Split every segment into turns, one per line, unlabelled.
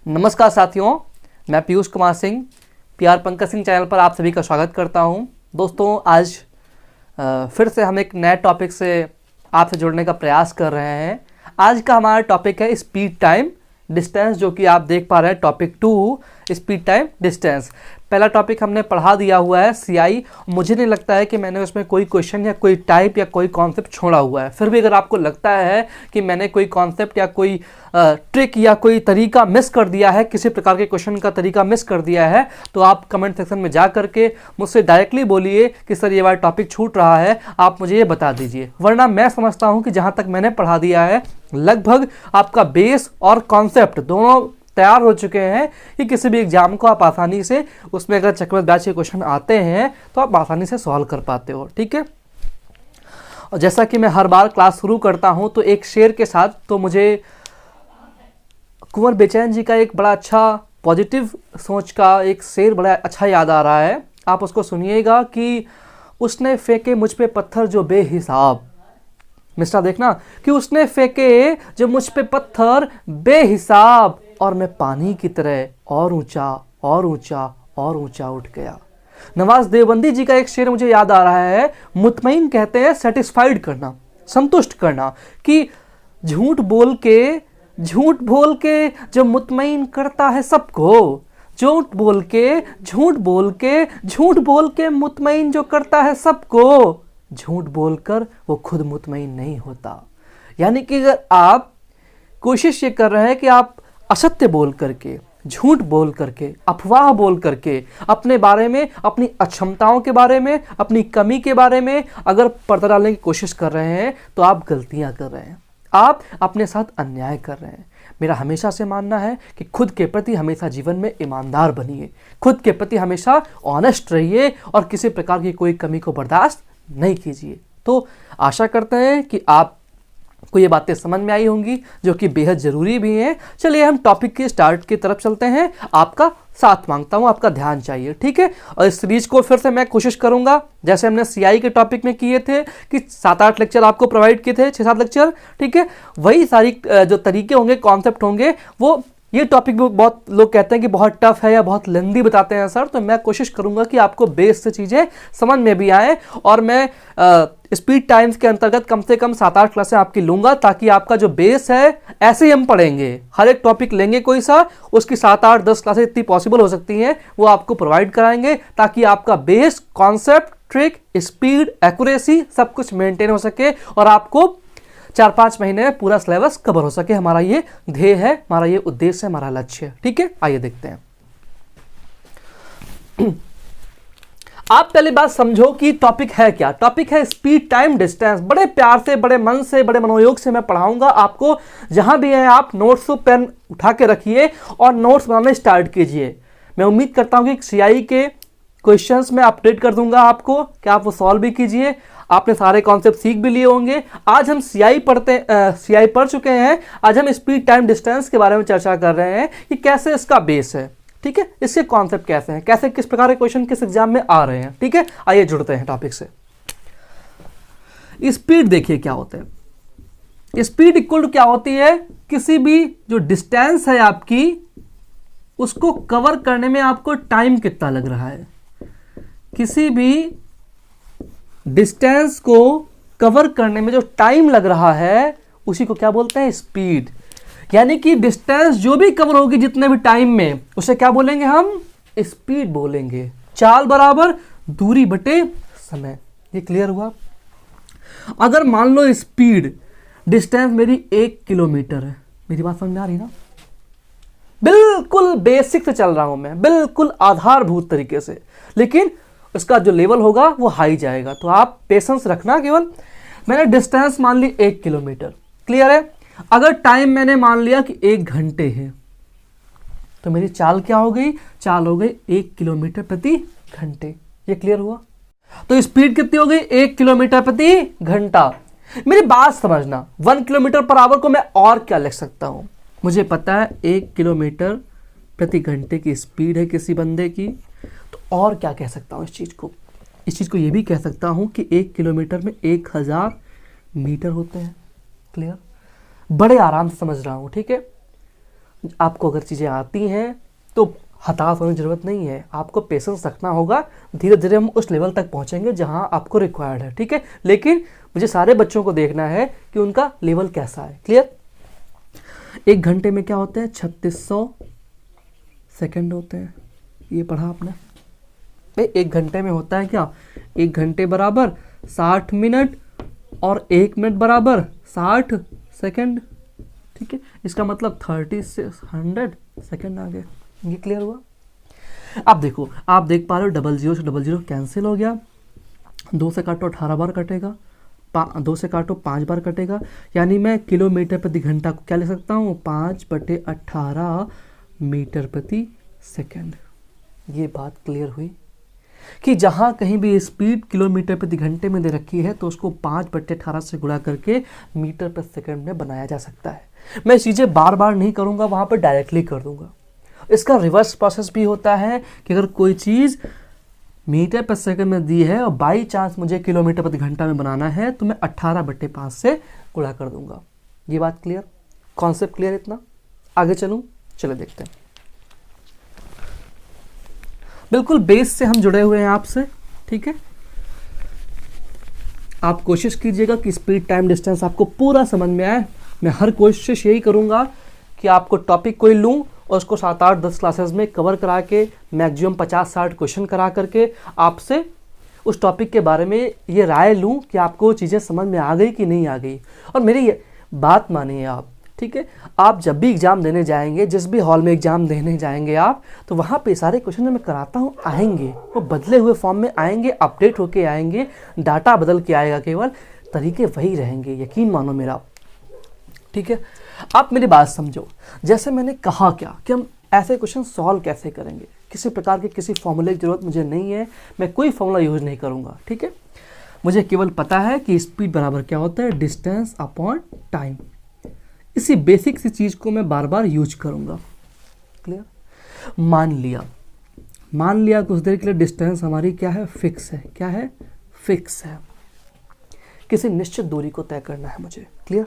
नमस्कार साथियों, मैं पीयूष कुमार सिंह पीआर पंकज सिंह चैनल पर आप सभी का स्वागत करता हूं। दोस्तों, आज फिर से हम एक नए टॉपिक से आपसे जुड़ने का प्रयास कर रहे हैं। आज का हमारा टॉपिक है स्पीड टाइम डिस्टेंस, जो कि आप देख पा रहे हैं टॉपिक 2 स्पीड टाइम डिस्टेंस। पहला टॉपिक हमने पढ़ा दिया हुआ है सीआई। मुझे नहीं लगता है कि मैंने उसमें कोई क्वेश्चन या कोई टाइप या कोई कॉन्सेप्ट छोड़ा हुआ है। फिर भी अगर आपको लगता है कि मैंने कोई कॉन्सेप्ट या कोई ट्रिक या कोई तरीका मिस कर दिया है, किसी प्रकार के क्वेश्चन का तरीका मिस कर दिया है, तो आप कमेंट सेक्शन में जा करके मुझसे डायरेक्टली बोलिए कि सर ये वाला टॉपिक छूट रहा है, आप मुझे ये बता दीजिए। वरना मैं समझता हूँ कि जहाँ तक मैंने पढ़ा दिया है लगभग आपका बेस और कॉन्सेप्ट दोनों तैयार हो चुके हैं कि किसी भी एग्जाम को आप आसानी से, उसमें अगर चक्रवृद्धि ब्याज के क्वेश्चन आते हैं तो आप आसानी से सॉल्व कर पाते हो। ठीक है, और जैसा कि मैं हर बार क्लास शुरू करता हूं तो एक शेर के साथ, तो मुझे कुंवर बेचैन जी का एक बड़ा अच्छा पॉजिटिव सोच का एक शेर बड़ा अच्छा याद आ रहा है। आप उसको सुनिएगा कि उसने फेंके मुझ पे पत्थर जो बेहिसाब, मिस्टर देखना, कि उसने फेंके जो मुझ पे पत्थर बेहिसाब, और मैं पानी की तरह और ऊंचा और ऊंचा और ऊंचा उठ गया। नवाज देवबंदी जी का एक शेर मुझे याद आ रहा है, मुतमईन कहते हैं सेटिस्फाइड करना, संतुष्ट करना, कि झूठ बोल के जो मुतमईन करता है सबको, झूठ बोल के मुतमईन जो करता है सबको, झूठ बोलकर वो खुद मुतमईन नहीं होता। यानी कि अगर आप कोशिश ये कर रहे हैं कि आप असत्य बोल करके, झूठ बोल करके, अफवाह बोल करके अपने बारे में, अपनी अक्षमताओं के बारे में, अपनी कमी के बारे में अगर पर्दा डालने की कोशिश कर रहे हैं तो आप गलतियां कर रहे हैं, आप अपने साथ अन्याय कर रहे हैं। मेरा हमेशा से मानना है कि खुद के प्रति हमेशा जीवन में ईमानदार बनिए, खुद के प्रति हमेशा ऑनेस्ट रहिए और किसी प्रकार की कोई कमी को बर्दाश्त नहीं कीजिए। तो आशा करते हैं कि आपको ये बातें समझ में आई होंगी, जो कि बेहद ज़रूरी भी हैं। चलिए हम टॉपिक के स्टार्ट की तरफ चलते हैं। आपका साथ मांगता हूँ, आपका ध्यान चाहिए, ठीक है। और इस सीरीज को फिर से मैं कोशिश करूंगा, जैसे हमने सीआई के टॉपिक में किए थे कि 7-8 लेक्चर आपको प्रोवाइड किए थे, 6-7 लेक्चर, ठीक है। वही सारी जो तरीके होंगे, कॉन्सेप्ट होंगे, वो ये टॉपिक भी बहुत लोग कहते हैं कि बहुत टफ है या बहुत लेंदी बताते हैं सर, तो मैं कोशिश करूंगा कि आपको बेस से चीज़ें समझ में भी आए। और मैं स्पीड टाइम्स के अंतर्गत कम से कम 7-8 क्लासें आपकी लूंगा, ताकि आपका जो बेस है, ऐसे ही हम पढ़ेंगे, हर एक टॉपिक लेंगे कोई सा, उसकी 7-8-10 क्लासें इतनी पॉसिबल हो सकती हैं वो आपको प्रोवाइड कराएंगे, ताकि आपका base, concept, trick, speed, accuracy सब कुछ मेंटेन हो सके और आपको 4-5 महीने में पूरा सिलेबस कवर हो सके। हमारा ये ध्येय है, हमारा ये उद्देश्य है, हमारा लक्ष्य है, ठीक है। आइए देखते हैं। आप पहली बात समझो कि टॉपिक है क्या। टॉपिक है स्पीड टाइम डिस्टेंस। बड़े प्यार से, बड़े मन से, बड़े मनोयोग से मैं पढ़ाऊंगा आपको। जहां भी है आप नोट्स पेन उठा के रखिए और नोट्स बनाने स्टार्ट कीजिए। मैं उम्मीद करता हूं कि सीआई के क्वेश्चंस में अपडेट कर दूंगा आपको कि आप वो सॉल्व भी कीजिए। आपने सारे कॉन्सेप्ट सीख भी लिए होंगे। आज हम सीआई पढ़ चुके हैं। आज हम स्पीड टाइम डिस्टेंस के बारे में चर्चा कर रहे हैं कि कैसे इसका बेस है, ठीक है, इसके कॉन्सेप्ट कैसे हैं, कैसे किस प्रकार के क्वेश्चन किस एग्जाम में आ रहे हैं, ठीक है। आइए जुड़ते हैं टॉपिक से। स्पीड देखिए क्या होता है। स्पीड इक्वल टू क्या होती है, किसी भी जो डिस्टेंस है आपकी, उसको कवर करने में आपको टाइम कितना लग रहा है। किसी भी डिस्टेंस को कवर करने में जो टाइम लग रहा है, उसी को क्या बोलते हैं, स्पीड। यानी कि डिस्टेंस जो भी कवर होगी जितने भी टाइम में, उसे क्या बोलेंगे हम, स्पीड बोलेंगे। चाल बराबर दूरी बटे समय। ये क्लियर हुआ। अगर मान लो स्पीड, डिस्टेंस मेरी 1 किलोमीटर है, मेरी बात समझ में आ रही ना, बिल्कुल बेसिक से चल रहा हूं मैं, बिल्कुल आधारभूत तरीके से, लेकिन उसका जो लेवल होगा वो हाई जाएगा। तो आप पेशेंस रखना। केवल मैंने डिस्टेंस मान ली 1 किलोमीटर, क्लियर है। अगर टाइम मैंने मान लिया कि 1 घंटे है, तो मेरी चाल क्या हो गई, चाल हो गई 1 किलोमीटर प्रति घंटे। ये क्लियर हुआ। तो स्पीड कितनी हो गई, 1 किलोमीटर प्रति घंटा। मेरी बात समझना, 1 किलोमीटर पर आवर को मैं और क्या लिख सकता हूं। मुझे पता है 1 किलोमीटर प्रति घंटे की स्पीड है किसी बंदे की, तो और क्या कह सकता हूं इस चीज़ को ये भी कह सकता हूं कि 1 किलोमीटर में 1000 मीटर होते हैं। क्लियर, बड़े आराम से समझ रहा हूं, ठीक है। आपको अगर चीज़ें आती हैं तो हताश होने की ज़रूरत नहीं है, आपको पेशेंस रखना होगा। धीरे धीरे हम उस लेवल तक पहुंचेंगे जहां आपको रिक्वायर्ड है, ठीक है। लेकिन मुझे सारे बच्चों को देखना है कि उनका लेवल कैसा है। क्लियर? 1 घंटे में क्या होते हैं? 3600 सेकंड होते हैं। ये पढ़ा आपने? 1 घंटे में होता है क्या? 1 घंटे बराबर 60 मिनट और 1 मिनट बराबर 60 सेकंड, ठीक है। इसका मतलब 3600 सेकंड आ गए। ये क्लियर हुआ? अब देखो, आप देख पा रहे हो 00 से 00 कैंसिल हो गया, 2 से काटो 18 बार कटेगा, 2 से काटो 5 बार कटेगा, यानी मैं किलोमीटर प्रति घंटा को क्या लिख सकता हूँ? 5/18 मीटर प्रति सेकंड। ये बात क्लियर हुई कि जहां कहीं भी स्पीड किलोमीटर प्रति घंटे में दे रखी है तो उसको 5/18 से गुणा करके मीटर प्रति सेकंड में बनाया जा सकता है। मैं चीज़ें बार बार नहीं करूंगा, वहां पर डायरेक्टली कर दूंगा। इसका रिवर्स प्रोसेस भी होता है कि अगर कोई चीज़ मीटर प्रति सेकंड में दी है और बाई चांस मुझे किलोमीटर प्रति घंटा में बनाना है तो मैं 18/5 से गुणा कर दूंगा। ये बात क्लियर? Concept clear? इतना आगे चलूं? चले देखते हैं। बिल्कुल बेस से हम जुड़े हुए हैं आपसे, ठीक है। आप कोशिश कीजिएगा कि स्पीड, टाइम, डिस्टेंस आपको पूरा समझ में आए। मैं हर कोशिश यही करूंगा कि आपको टॉपिक कोई लूं और उसको 7, 8, 10 क्लासेस में कवर करा के मैक्सिमम 50-60 क्वेश्चन करा करके आपसे उस टॉपिक के बारे में ये राय लूं कि आपको चीज़ें समझ में आ गई कि नहीं आ गई। और मेरी बात मानिए आप, ठीक है। आप जब भी एग्जाम देने जाएंगे, जिस भी हॉल में एग्जाम देने जाएंगे आप, तो वहाँ पे सारे क्वेश्चन जो मैं कराता हूँ आएंगे, वो बदले हुए फॉर्म में आएंगे, अपडेट होके आएंगे, डाटा बदल के आएगा, केवल तरीके वही रहेंगे, यकीन मानो मेरा, ठीक है। आप मेरी बात समझो। जैसे मैंने कहा क्या कि हम ऐसे क्वेश्चन सॉल्व कैसे करेंगे, किसी प्रकार के किसी फॉर्मूले की जरूरत मुझे नहीं है, मैं कोई फॉर्मूला यूज नहीं करूँगा, ठीक है। मुझे केवल पता है कि स्पीड बराबर क्या होता है? Distance upon time. इसी बेसिक सी चीज को मैं बार बार यूज करूंगा। क्लियर? मान लिया कुछ देर के लिए डिस्टेंस हमारी क्या है? फिक्स है। क्या है? फिक्स है। किसी निश्चित दूरी को तय करना है मुझे। क्लियर?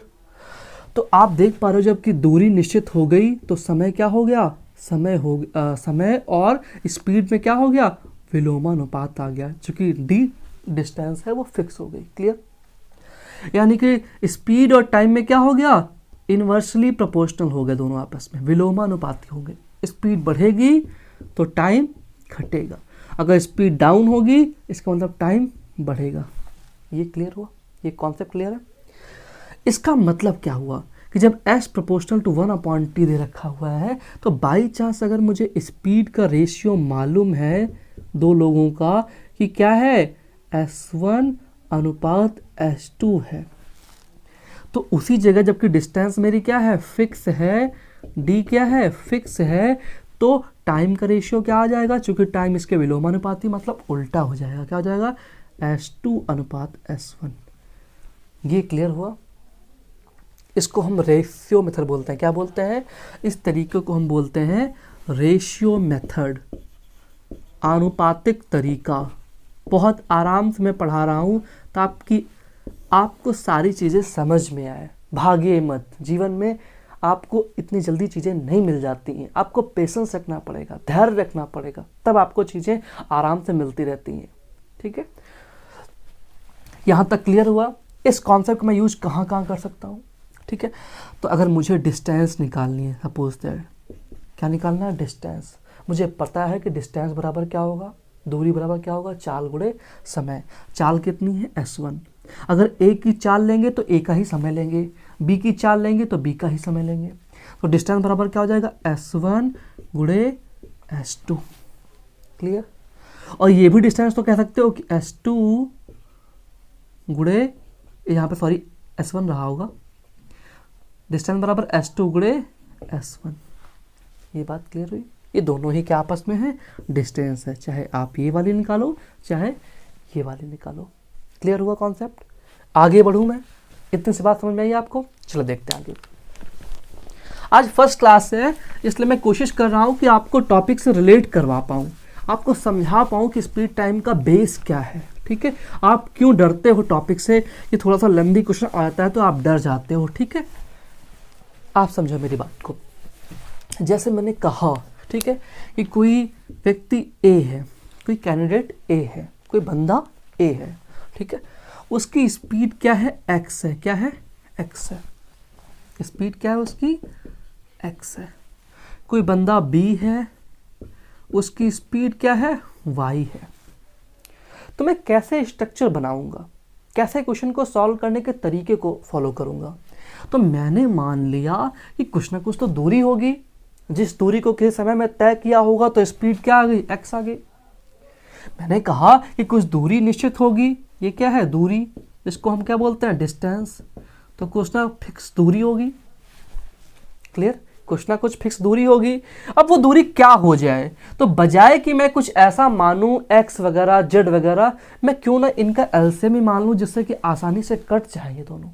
तो आप देख पा रहे हो जब कि दूरी निश्चित हो गई तो समय क्या हो गया? समय और स्पीड में क्या हो गया? विलोमानुपात आ गया, चूंकि डी डिस्टेंस है वो फिक्स हो गई। क्लियर? यानी कि स्पीड और टाइम में क्या हो गया? इनवर्सली प्रोपोर्शनल हो गए, दोनों आपस में विलोमानुपाती हो गए। स्पीड बढ़ेगी तो टाइम घटेगा, अगर स्पीड डाउन होगी इसका मतलब टाइम बढ़ेगा। ये क्लियर हुआ? ये कॉन्सेप्ट क्लियर है? इसका मतलब क्या हुआ कि जब s प्रोपोर्शनल टू 1/t दे रखा हुआ है तो बाई चांस अगर मुझे स्पीड का रेशियो मालूम है दो लोगों का कि क्या है? s1 अनुपात s2 है, तो उसी जगह जबकि डिस्टेंस मेरी क्या है? फिक्स है, d क्या है? फिक्स है, तो टाइम का रेशियो क्या आ जाएगा? चूंकि टाइम इसके विलोमानुपाती, मतलब उल्टा हो जाएगा। क्या हो जाएगा? s2 अनुपात s1। ये क्लियर हुआ? इसको हम रेशियो मेथड बोलते हैं। क्या बोलते हैं? इस तरीके को हम बोलते हैं रेशियो मेथड, आनुपातिक तरीका। बहुत आराम से मैं पढ़ा रहा हूँ ताकि आपको सारी चीज़ें समझ में आए। भागिए मत, जीवन में आपको इतनी जल्दी चीज़ें नहीं मिल जाती हैं, आपको पेशेंस रखना पड़ेगा, धैर्य रखना पड़ेगा, तब आपको चीज़ें आराम से मिलती रहती हैं। ठीक है, यहाँ तक क्लियर हुआ? इस कॉन्सेप्ट मैं यूज कहाँ कहाँ कर सकता हूँ? ठीक है, तो अगर मुझे डिस्टेंस निकालनी है, सपोज दैट, क्या निकालना है? डिस्टेंस। मुझे पता है कि डिस्टेंस बराबर क्या होगा? दूरी बराबर क्या होगा? चाल गुणे समय। चाल कितनी है? s1। अगर a की चाल लेंगे तो a का ही समय लेंगे, b की चाल लेंगे तो b का ही समय लेंगे, तो डिस्टेंस बराबर क्या हो जाएगा? s1 गुणे s2। क्लियर? और ये भी डिस्टेंस तो कह सकते हो कि s2 गुणे, यहाँ पे सॉरी s1 रहा होगा, डिस्टेंस बराबर s2 गुणे s1। ये बात क्लियर हुई? ये दोनों ही क्या आपस में है? डिस्टेंस है, चाहे आप ये वाली निकालो चाहे ये वाली निकालो। क्लियर हुआ कॉन्सेप्ट? आगे बढ़ूं मैं? इतनी सी बात समझ में आई आपको? चलो देखते हैं आगे। आज फर्स्ट क्लास है, इसलिए मैं कोशिश कर रहा हूं कि आपको टॉपिक से रिलेट करवा पाऊं, आपको समझा पाऊं कि स्पीड टाइम का बेस क्या है। ठीक है, आप क्यों डरते हो टॉपिक से? ये थोड़ा सा लंबी क्वेश्चन आता है तो आप डर जाते हो। ठीक है, आप समझो मेरी बात को। जैसे मैंने कहा, ठीक है, कि कोई व्यक्ति ए है, कोई कैंडिडेट ए है, कोई बंदा ए है, ठीक है, उसकी स्पीड क्या है, एक्स है, क्या है, एक्स है, स्पीड क्या है उसकी, एक्स है। कोई बंदा बी है, उसकी स्पीड क्या है, वाई है। तो मैं कैसे स्ट्रक्चर बनाऊंगा, कैसे क्वेश्चन को सॉल्व करने के तरीके को फॉलो करूंगा। तो मैंने मान लिया कि कुछ ना कुछ तो दूरी होगी, जिस दूरी को किसी समय में तय किया होगा तो स्पीड क्या आ गई, एक्स आ गई। मैंने कहा कि कुछ दूरी निश्चित होगी, ये क्या है, दूरी, इसको हम क्या बोलते हैं, डिस्टेंस। तो कुछ ना फिक्स दूरी होगी, क्लियर, कुछ ना कुछ फिक्स दूरी होगी। अब वो दूरी क्या हो जाए, तो बजाय कि मैं कुछ ऐसा मानूं एक्स वगैरह जेड वगैरह, मैं क्यों ना इनका एलसीएम ही मान लूं, जिससे कि आसानी से कट जाए ये दोनों।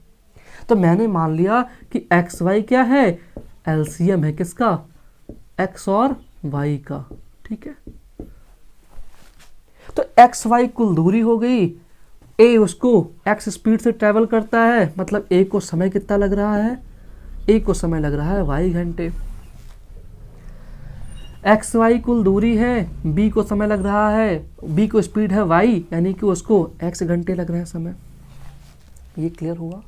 तो मैंने मान लिया कि एक्स वाई क्या है, एलसीएम है किसका, एक्स और वाई का, ठीक है। तो एक्स वाई कुल दूरी हो गई। ए उसको एक्स स्पीड से ट्रेवल करता है, मतलब ए को समय कितना लग रहा है, ए को समय लग रहा है वाई घंटे। एक्स वाई कुल दूरी है, बी को समय लग रहा है, बी को स्पीड है वाई, यानी कि उसको एक्स घंटे लग रहे हैं समय। ये क्लियर हुआ।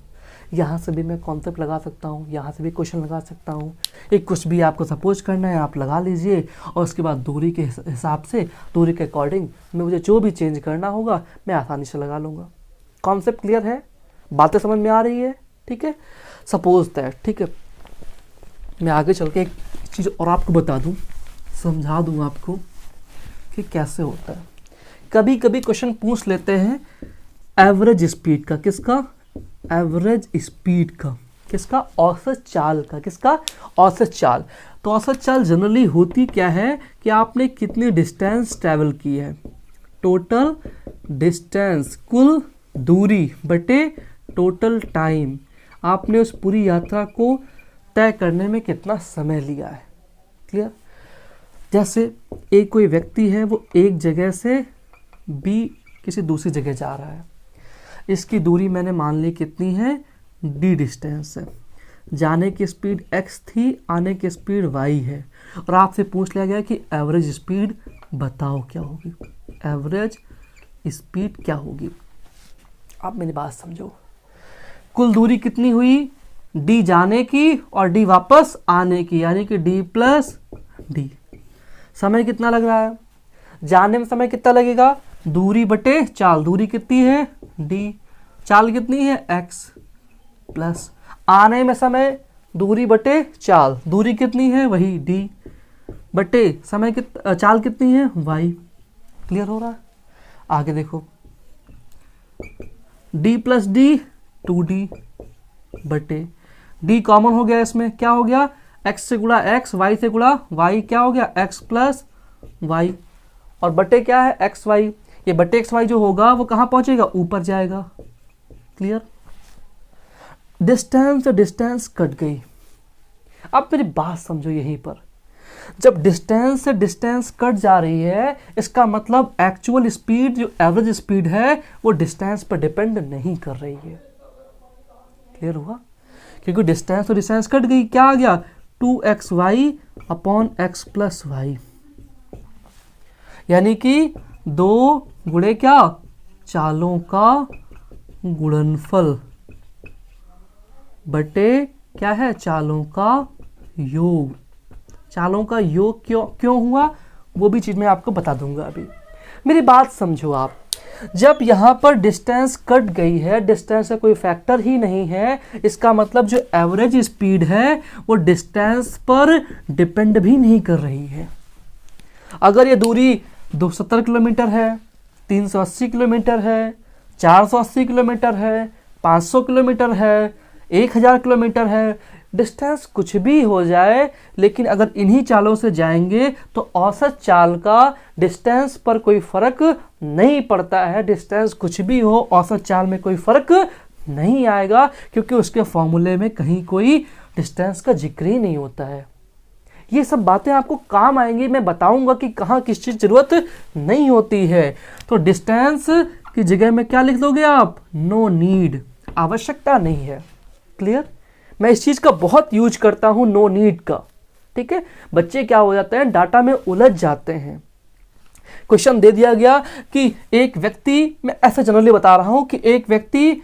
यहाँ से भी मैं कॉन्सेप्ट लगा सकता हूँ, यहाँ से भी क्वेश्चन लगा सकता हूँ। एक कुछ भी आपको सपोज करना है आप लगा लीजिए, और उसके बाद दूरी के हिसाब से, दूरी के अकॉर्डिंग मुझे जो भी चेंज करना होगा मैं आसानी से लगा लूँगा। कॉन्सेप्ट क्लियर है, बातें समझ में आ रही है, ठीक है। सपोज दैट, ठीक है, मैं आगे चल के एक चीज़ और आपको बता दूँ, समझा दूँ आपको कि कैसे होता है। कभी कभी क्वेश्चन पूछ लेते हैं एवरेज स्पीड का, किसका, एवरेज स्पीड का, किसका, औसत चाल का, किसका, औसत चाल। तो औसत चाल जनरली होती क्या है कि आपने कितनी डिस्टेंस ट्रैवल की है, टोटल डिस्टेंस, कुल दूरी बटे टोटल टाइम, आपने उस पूरी यात्रा को तय करने में कितना समय लिया है, क्लियर। जैसे एक कोई व्यक्ति है, वो एक जगह से बी किसी दूसरी जगह जा रहा है, इसकी दूरी मैंने मान ली कितनी है, डी डिस्टेंस है, जाने की स्पीड x थी, आने की स्पीड y है, और आपसे पूछ लिया गया कि एवरेज स्पीड बताओ क्या होगी, एवरेज स्पीड क्या होगी। आप मेरी बात समझो, कुल दूरी कितनी हुई, d जाने की और d वापस आने की, यानी कि d प्लस डी। समय कितना लग रहा है, जाने में समय कितना लगेगा, दूरी बटे चाल, दूरी कितनी है d, चाल कितनी है x, प्लस आने में समय, दूरी बटे चाल, दूरी कितनी है वही d, बटे समय चाल कितनी है y। क्लियर हो रहा है। आगे देखो, d प्लस डी 2d, बटे d कॉमन हो गया, इसमें क्या हो गया, x से गुणा x, y से गुणा y, क्या हो गया, x प्लस y, और बटे क्या है एक्स वाई। ये बटे एक्स वाई जो होगा वो कहाँ पहुंचेगा, ऊपर जाएगा, क्लियर। डिस्टेंस से डिस्टेंस कट गई। अब मेरी बात समझो, यहीं पर जब डिस्टेंस से डिस्टेंस कट जा रही है, इसका मतलब एक्चुअल स्पीड, जो एवरेज स्पीड है, वो डिस्टेंस पर डिपेंड नहीं कर रही है। क्लियर हुआ, क्योंकि डिस्टेंस तो डिस्टेंस कट गई, क्या आ गया, 2xy upon x plus Y, यानी कि 2 गुणे क्या, चालों का गुणनफल बटे क्या है, चालों का योग। चालों का योग क्यों हुआ, वो भी चीज मैं आपको बता दूंगा अभी। मेरी बात समझो आप, जब यहां पर डिस्टेंस कट गई है, डिस्टेंस का कोई फैक्टर ही नहीं है, इसका मतलब जो एवरेज स्पीड है वो डिस्टेंस पर डिपेंड भी नहीं कर रही है। अगर ये दूरी 270 किलोमीटर है, 380 किलोमीटर है, 480 किलोमीटर है, 500 किलोमीटर है, 1000 किलोमीटर है, डिस्टेंस कुछ भी हो जाए, लेकिन अगर इन्हीं चालों से जाएंगे तो औसत चाल का डिस्टेंस पर कोई फर्क नहीं पड़ता है। डिस्टेंस कुछ भी हो, औसत चाल में कोई फर्क नहीं आएगा, क्योंकि उसके फॉर्मूले में कहीं कोई डिस्टेंस का जिक्र ही नहीं होता है। ये सब बातें आपको काम आएंगी, मैं बताऊंगा कि कहाँ किस चीज़ जरूरत नहीं होती है। तो डिस्टेंस की जगह में क्या लिख दोगे आप, नो नीड, आवश्यकता नहीं है। क्लियर, मैं इस चीज़ का बहुत यूज करता हूँ, नो नीड का, ठीक है, बच्चे क्या हो जाते हैं, डाटा में उलझ जाते हैं। क्वेश्चन दे दिया गया कि एक व्यक्ति, मैं ऐसे जनरली बता रहा हूं कि एक व्यक्ति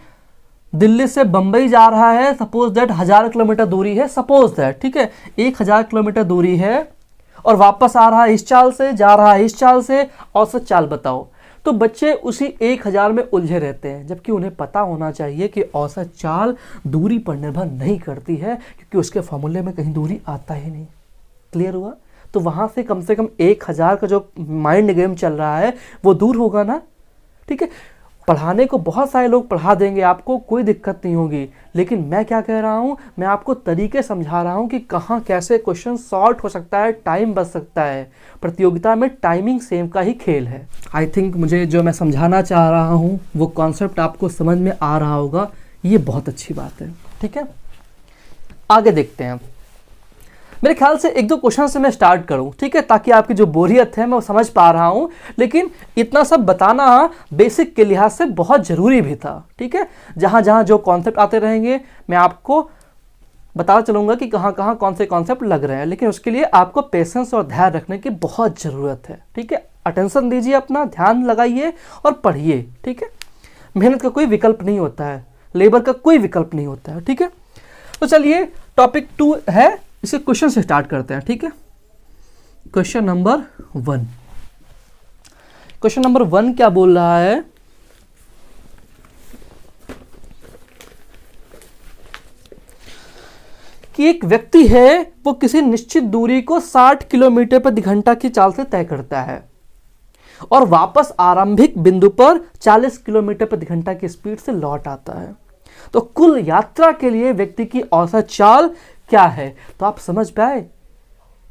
दिल्ली से बंबई जा रहा है, सपोज दैट 1000 किलोमीटर दूरी है, सपोज दैट, ठीक है, 1000 किलोमीटर दूरी है और वापस आ रहा है इस चाल से, जा रहा है इस चाल से, औसत चाल बताओ। तो बच्चे उसी 1000 में उलझे रहते हैं, जबकि उन्हें पता होना चाहिए कि औसत चाल दूरी पर निर्भर नहीं करती है, क्योंकि उसके फॉर्मूले में कहीं दूरी आता ही नहीं। क्लियर हुआ? तो वहां से कम 1000 का जो माइंड गेम चल रहा है वो दूर होगा ना। ठीक है, पढ़ाने को बहुत सारे लोग पढ़ा देंगे, आपको कोई दिक्कत नहीं होगी, लेकिन मैं क्या कह रहा हूं, मैं आपको तरीके समझा रहा हूं कि कहां कैसे क्वेश्चन सॉल्व हो सकता है, टाइम बच सकता है। प्रतियोगिता में टाइमिंग सेम का ही खेल है। आई थिंक मुझे जो मैं समझाना चाह रहा हूं वो कॉन्सेप्ट आपको समझ में आ रहा होगा, ये बहुत अच्छी बात है। ठीक है, आगे देखते हैं। मेरे ख्याल से एक दो क्वेश्चन से मैं स्टार्ट करूं, ठीक है, ताकि आपकी जो बोरियत है मैं वो समझ पा रहा हूं, लेकिन इतना सब बताना बेसिक के लिहाज से बहुत जरूरी भी था। ठीक है, जहां जहां जो कॉन्सेप्ट आते रहेंगे मैं आपको बता चलूंगा कि कहां कहां कौन से कॉन्सेप्ट लग रहे हैं, लेकिन उसके लिए आपको पेशेंस और धैर्य रखने की बहुत जरूरत है। ठीक है, अटेंशन दीजिए, अपना ध्यान लगाइए और पढ़िए। ठीक है, मेहनत का कोई विकल्प नहीं होता है, लेबर का कोई विकल्प नहीं होता है। ठीक है, तो चलिए टॉपिक 2 है, इसे क्वेश्चन से स्टार्ट करते हैं। ठीक है, क्वेश्चन नंबर 1। क्वेश्चन नंबर 1 क्या बोल रहा है कि एक व्यक्ति है, वो किसी निश्चित दूरी को 60 किलोमीटर प्रति घंटा की चाल से तय करता है और वापस आरंभिक बिंदु पर 40 किलोमीटर प्रति घंटा की स्पीड से लौट आता है। तो कुल यात्रा के लिए व्यक्ति की औसत चाल क्या है? तो आप समझ पाए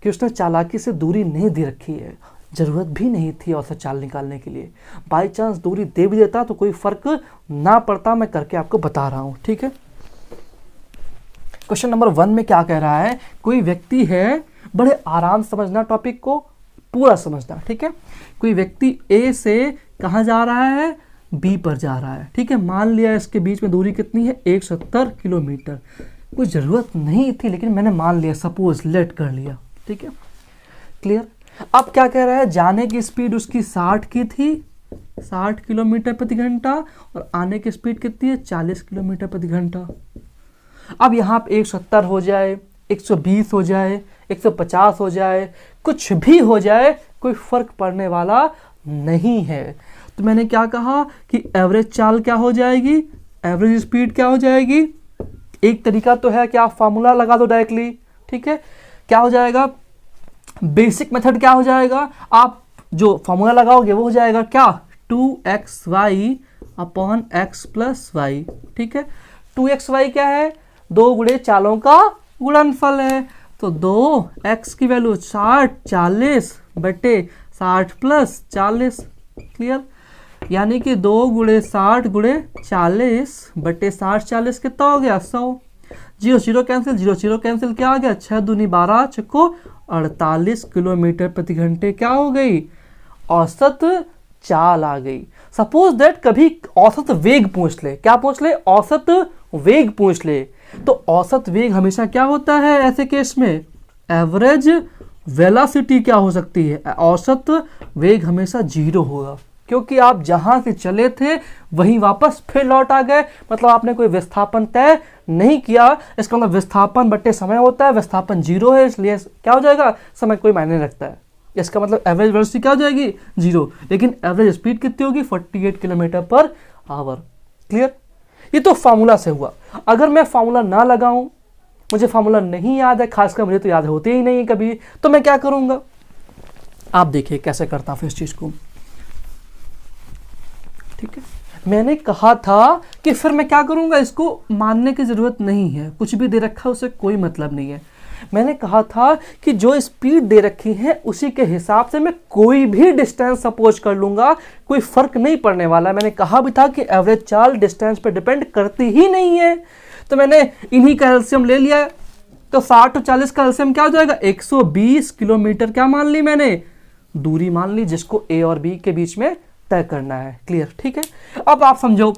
कि उसने चालाकी से दूरी नहीं दे रखी है, जरूरत भी नहीं थी औसत चाल निकालने के लिए। बाई चांस दूरी दे भी देता तो कोई फर्क ना पड़ता, मैं करके आपको बता रहा हूं। ठीक है, क्वेश्चन नंबर 1 में क्या कह रहा है, कोई व्यक्ति है, बड़े आराम समझना, टॉपिक को पूरा समझना। ठीक है, कोई व्यक्ति ए से कहां जा रहा है, बी पर जा रहा है। ठीक है, मान लिया इसके बीच में दूरी कितनी है, 170 किलोमीटर। कोई ज़रूरत नहीं थी, लेकिन मैंने मान लिया, सपोज लेट कर लिया। ठीक है, क्लियर? अब क्या कह रहा है, जाने की स्पीड उसकी 60 की थी, 60 किलोमीटर प्रति घंटा, और आने की स्पीड कितनी है, 40 किलोमीटर प्रति घंटा। अब यहाँ पे 170 हो जाए, 120 हो जाए, 150 हो जाए, कुछ भी हो जाए, कोई फर्क पड़ने वाला नहीं है। तो मैंने क्या कहा कि एवरेज चाल क्या हो जाएगी, एवरेज स्पीड क्या हो जाएगी। एक तरीका तो है कि आप फार्मूला लगा दो डायरेक्टली। ठीक है, क्या हो जाएगा, बेसिक मेथड क्या हो जाएगा, आप जो फार्मूला लगाओगे वो हो जाएगा क्या, 2xy upon x plus Y. ठीक है, 2xy क्या है, 2 गुणे चालों का गुणनफल है। तो 2x की वैल्यू 60, 40 बटे 60 प्लस 40। क्लियर? यानी कि 2 गुणे 60 गुणे 40 बटे 60, 40 कितना हो गया, 100। 0 0 कैंसिल, 0 0 कैंसिल, क्या आ गया, 6 दूनी 12 चक्को 48 किलोमीटर प्रति घंटे क्या हो गई, औसत चाल आ गई। सपोज दैट कभी औसत वेग पूछ ले, क्या पूछ ले, औसत वेग पूछ ले, तो औसत वेग हमेशा क्या होता है ऐसे केस में, एवरेज वेलोसिटी क्या हो सकती है, औसत वेग हमेशा 0 होगा, क्योंकि आप जहां से चले थे वहीं वापस फिर लौट आ गए। मतलब आपने कोई विस्थापन तय नहीं किया, इसका मतलब विस्थापन बट्टे समय होता है, विस्थापन 0 है, इसलिए क्या हो जाएगा, समय कोई मायने रखता है। इसका मतलब एवरेज वेलोसिटी क्या हो जाएगी, 0, लेकिन एवरेज स्पीड कितनी होगी, 48 किलोमीटर पर आवर। क्लियर? ये तो फार्मूला से हुआ। अगर मैं फार्मूला ना लगाऊं, मुझे फार्मूला नहीं याद है, खासकर मुझे तो याद होते ही नहीं है कभी, तो मैं क्या करूंगा, आप देखिए कैसे करता हूं इस चीज को। ठीक है, मैंने कहा था कि फिर मैं क्या करूंगा, इसको मानने की जरूरत नहीं है, कुछ भी दे रखा है उससे कोई मतलब नहीं है। मैंने कहा था कि जो स्पीड दे रखी है उसी के हिसाब से मैं कोई भी डिस्टेंस सपोज कर लूंगा, कोई फर्क नहीं पड़ने वाला। मैंने कहा भी था कि एवरेज चाल डिस्टेंस पे डिपेंड करती ही नहीं है। तो मैंने इन्हीं का एलसीएम ले लिया, तो 60 और 40 का एलसीएम क्या हो जाएगा, 120 किलोमीटर क्या मान ली मैंने, दूरी मान ली, जिसको ए और बी के बीच में तय करना है। क्लियर? ठीक है, अब आप समझो,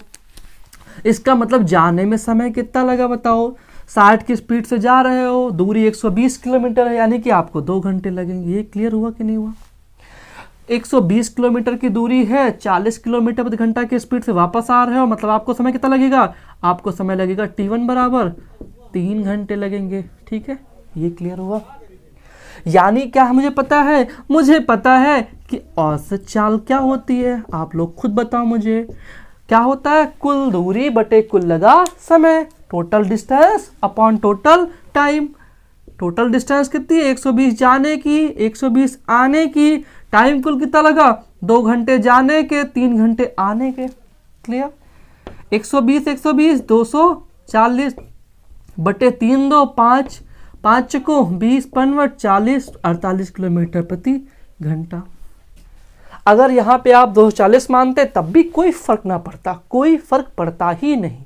इसका मतलब जाने में समय कितना लगा बताओ, 60 की स्पीड से जा रहे हो, दूरी 120 किलोमीटर है, यानी कि आपको 2 घंटे लगेंगे। ये क्लियर हुआ कि नहीं हुआ? 120 किलोमीटर की दूरी है, 40 किलोमीटर प्रति घंटा की स्पीड से वापस आ रहे हो, मतलब आपको समय कितना लगेगा? आपको समय लगेगा T1 बराबर 3 घंटे लगेंगे। ठीक है, ये क्लियर हुआ। यानी क्या मुझे पता है? मुझे पता है कि औसत चाल क्या होती है। आप लोग खुद बताओ मुझे, क्या होता है? कुल दूरी बटे कुल लगा समय, total distance upon total time. Total distance कितनी है? 120 जाने की, 120 आने की। टाइम कुल कितना लगा? 2 घंटे जाने के, 3 घंटे आने के। क्लियर? 120 240 बटे 3 2 5 5 को 20 55 40 48 किलोमीटर प्रति घंटा। अगर यहाँ पे आप 240 मानते तब भी कोई फर्क ना पड़ता, कोई फर्क पड़ता ही नहीं।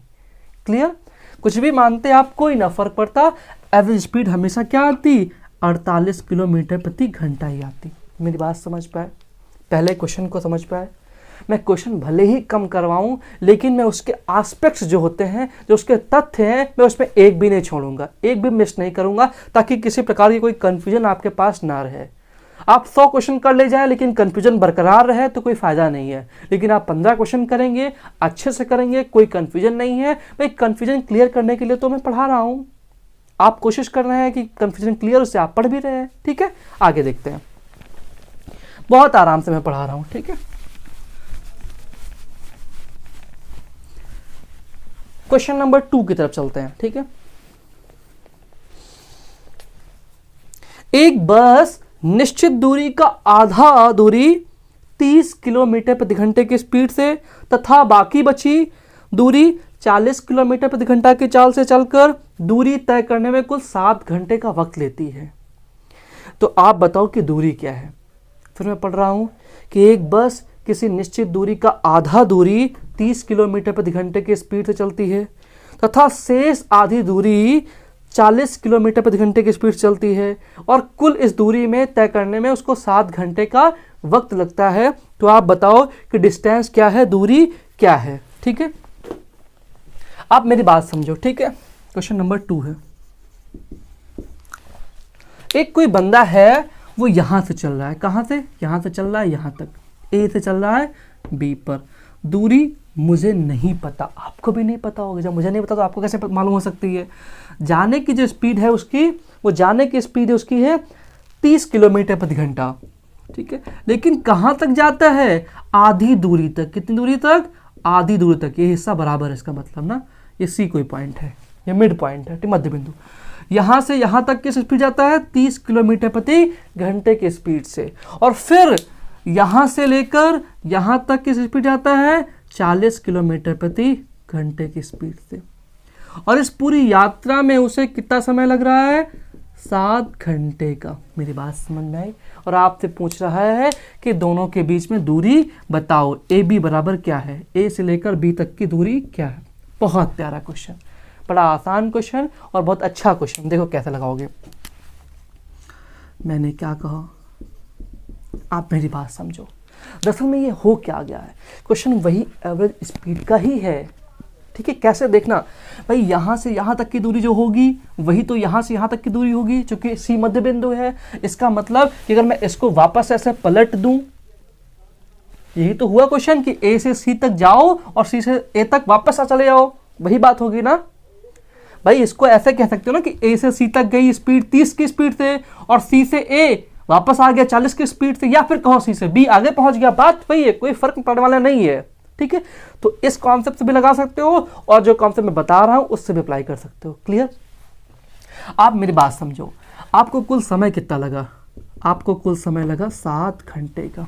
क्लियर? कुछ भी मानते आप, कोई ना फर्क पड़ता। एवरेज स्पीड हमेशा क्या आती? 48 किलोमीटर प्रति घंटा ही आती। मेरी बात समझ पाए? पहले क्वेश्चन को समझ पाए? मैं क्वेश्चन भले ही कम करवाऊं, लेकिन मैं उसके एस्पेक्ट्स जो होते हैं, जो उसके तथ्य हैं, मैं उसमें एक भी नहीं छोड़ूंगा, एक भी मिस नहीं करूंगा, ताकि किसी प्रकार की कोई कंफ्यूजन आपके पास ना रहे। आप 100 क्वेश्चन कर ले जाए लेकिन कंफ्यूजन बरकरार रहे तो कोई फायदा नहीं है। लेकिन आप 15 क्वेश्चन करेंगे, अच्छे से करेंगे, कोई कंफ्यूजन नहीं है। भाई कंफ्यूजन क्लियर करने के लिए तो मैं पढ़ा रहा हूं। आप कोशिश कर रहे हैं कि कंफ्यूजन क्लियर, उससे आप पढ़ भी रहे हैं। ठीक है, आगे देखते हैं। बहुत आराम से मैं पढ़ा रहा हूं। ठीक है, क्वेश्चन नंबर 2 की तरफ चलते हैं। ठीक है, एक बस निश्चित दूरी का आधा दूरी 30 किलोमीटर प्रति घंटे की स्पीड से तथा बाकी बची दूरी 40 किलोमीटर प्रति घंटा की चाल से चलकर दूरी तय करने में कुल 7 घंटे का वक्त लेती है। तो आप बताओ कि दूरी क्या है? फिर मैं पढ़ रहा हूं कि एक बस किसी निश्चित दूरी का आधा दूरी 30 किलोमीटर प्रति घंटे की स्पीड से चलती है तथा शेष आधी दूरी 40 किलोमीटर प्रति घंटे की स्पीड से चलती है और कुल इस दूरी में तय करने में उसको 7 घंटे का वक्त लगता है। तो आप बताओ कि डिस्टेंस क्या है, दूरी क्या है? ठीक है, आप मेरी बात समझो। ठीक है, क्वेश्चन नंबर 2 है, एक कोई बंदा है, वो यहां से चल रहा है। कहां से? यहां से चल रहा है यहां तक, ए से चल रहा है बी पर। दूरी मुझे नहीं पता, आपको भी नहीं पता होगा। जब मुझे नहीं पता तो आपको कैसे मालूम हो सकती है? जाने की जो स्पीड है उसकी, वो जाने की स्पीड है उसकी है 30 किलोमीटर प्रति घंटा। ठीक है, लेकिन कहां तक जाता है? आधी दूरी तक। कितनी दूरी तक? आधी दूरी तक। ये हिस्सा बराबर है, इसका मतलब ना ये सी कोई पॉइंट है, ये मिड पॉइंट है, मध्य बिंदु। यहां से यहां तक की स्पीड जाता है 30 किलोमीटर प्रति घंटे की स्पीड से, और फिर यहां से लेकर यहां तक की स्पीड जाता है 40 किलोमीटर प्रति घंटे की स्पीड से। और इस पूरी यात्रा में उसे कितना समय लग रहा है? 7 घंटे का। मेरी बात समझ में आई? और आपसे पूछ रहा है कि दोनों के बीच में दूरी बताओ, ए बी बराबर क्या है, ए से लेकर बी तक की दूरी क्या है। बहुत प्यारा क्वेश्चन, बड़ा आसान क्वेश्चन और बहुत अच्छा क्वेश्चन। देखो कैसे लगाओगे। मैंने क्या कहा, आप मेरी बात समझो। दरअसल में ये हो क्या गया है, क्वेश्चन वही एवरेज स्पीड का ही है। ठीक है, कैसे देखना भाई, यहां से यहां तक की दूरी जो होगी वही तो यहां से यहां तक की दूरी होगी, क्योंकि सी मध्य बिंदु है। इसका मतलब कि अगर मैं इसको वापस ऐसे पलट दूं, यही तो हुआ क्वेश्चन कि ए से सी तक जाओ और सी से ए तक वापस आ चले जाओ, वही बात होगी ना भाई। इसको ऐसे कह सकते हो ना कि ए से सी तक गई स्पीड 30 की स्पीड से और सी से ए वापस आ गया 40 की स्पीड से, या फिर कहो सी से बी आगे पहुंच गया। बात वही है, कोई फर्क पड़ने वाला नहीं है। ठीक है, तो इस कॉन्सेप्ट से भी लगा सकते हो और जो कॉन्सेप्ट मैं बता रहा हूं उससे भी अप्लाई कर सकते हो। क्लियर? आप मेरी बात समझो। आपको कुल समय कितना लगा? आपको कुल समय लगा 7 घंटे का।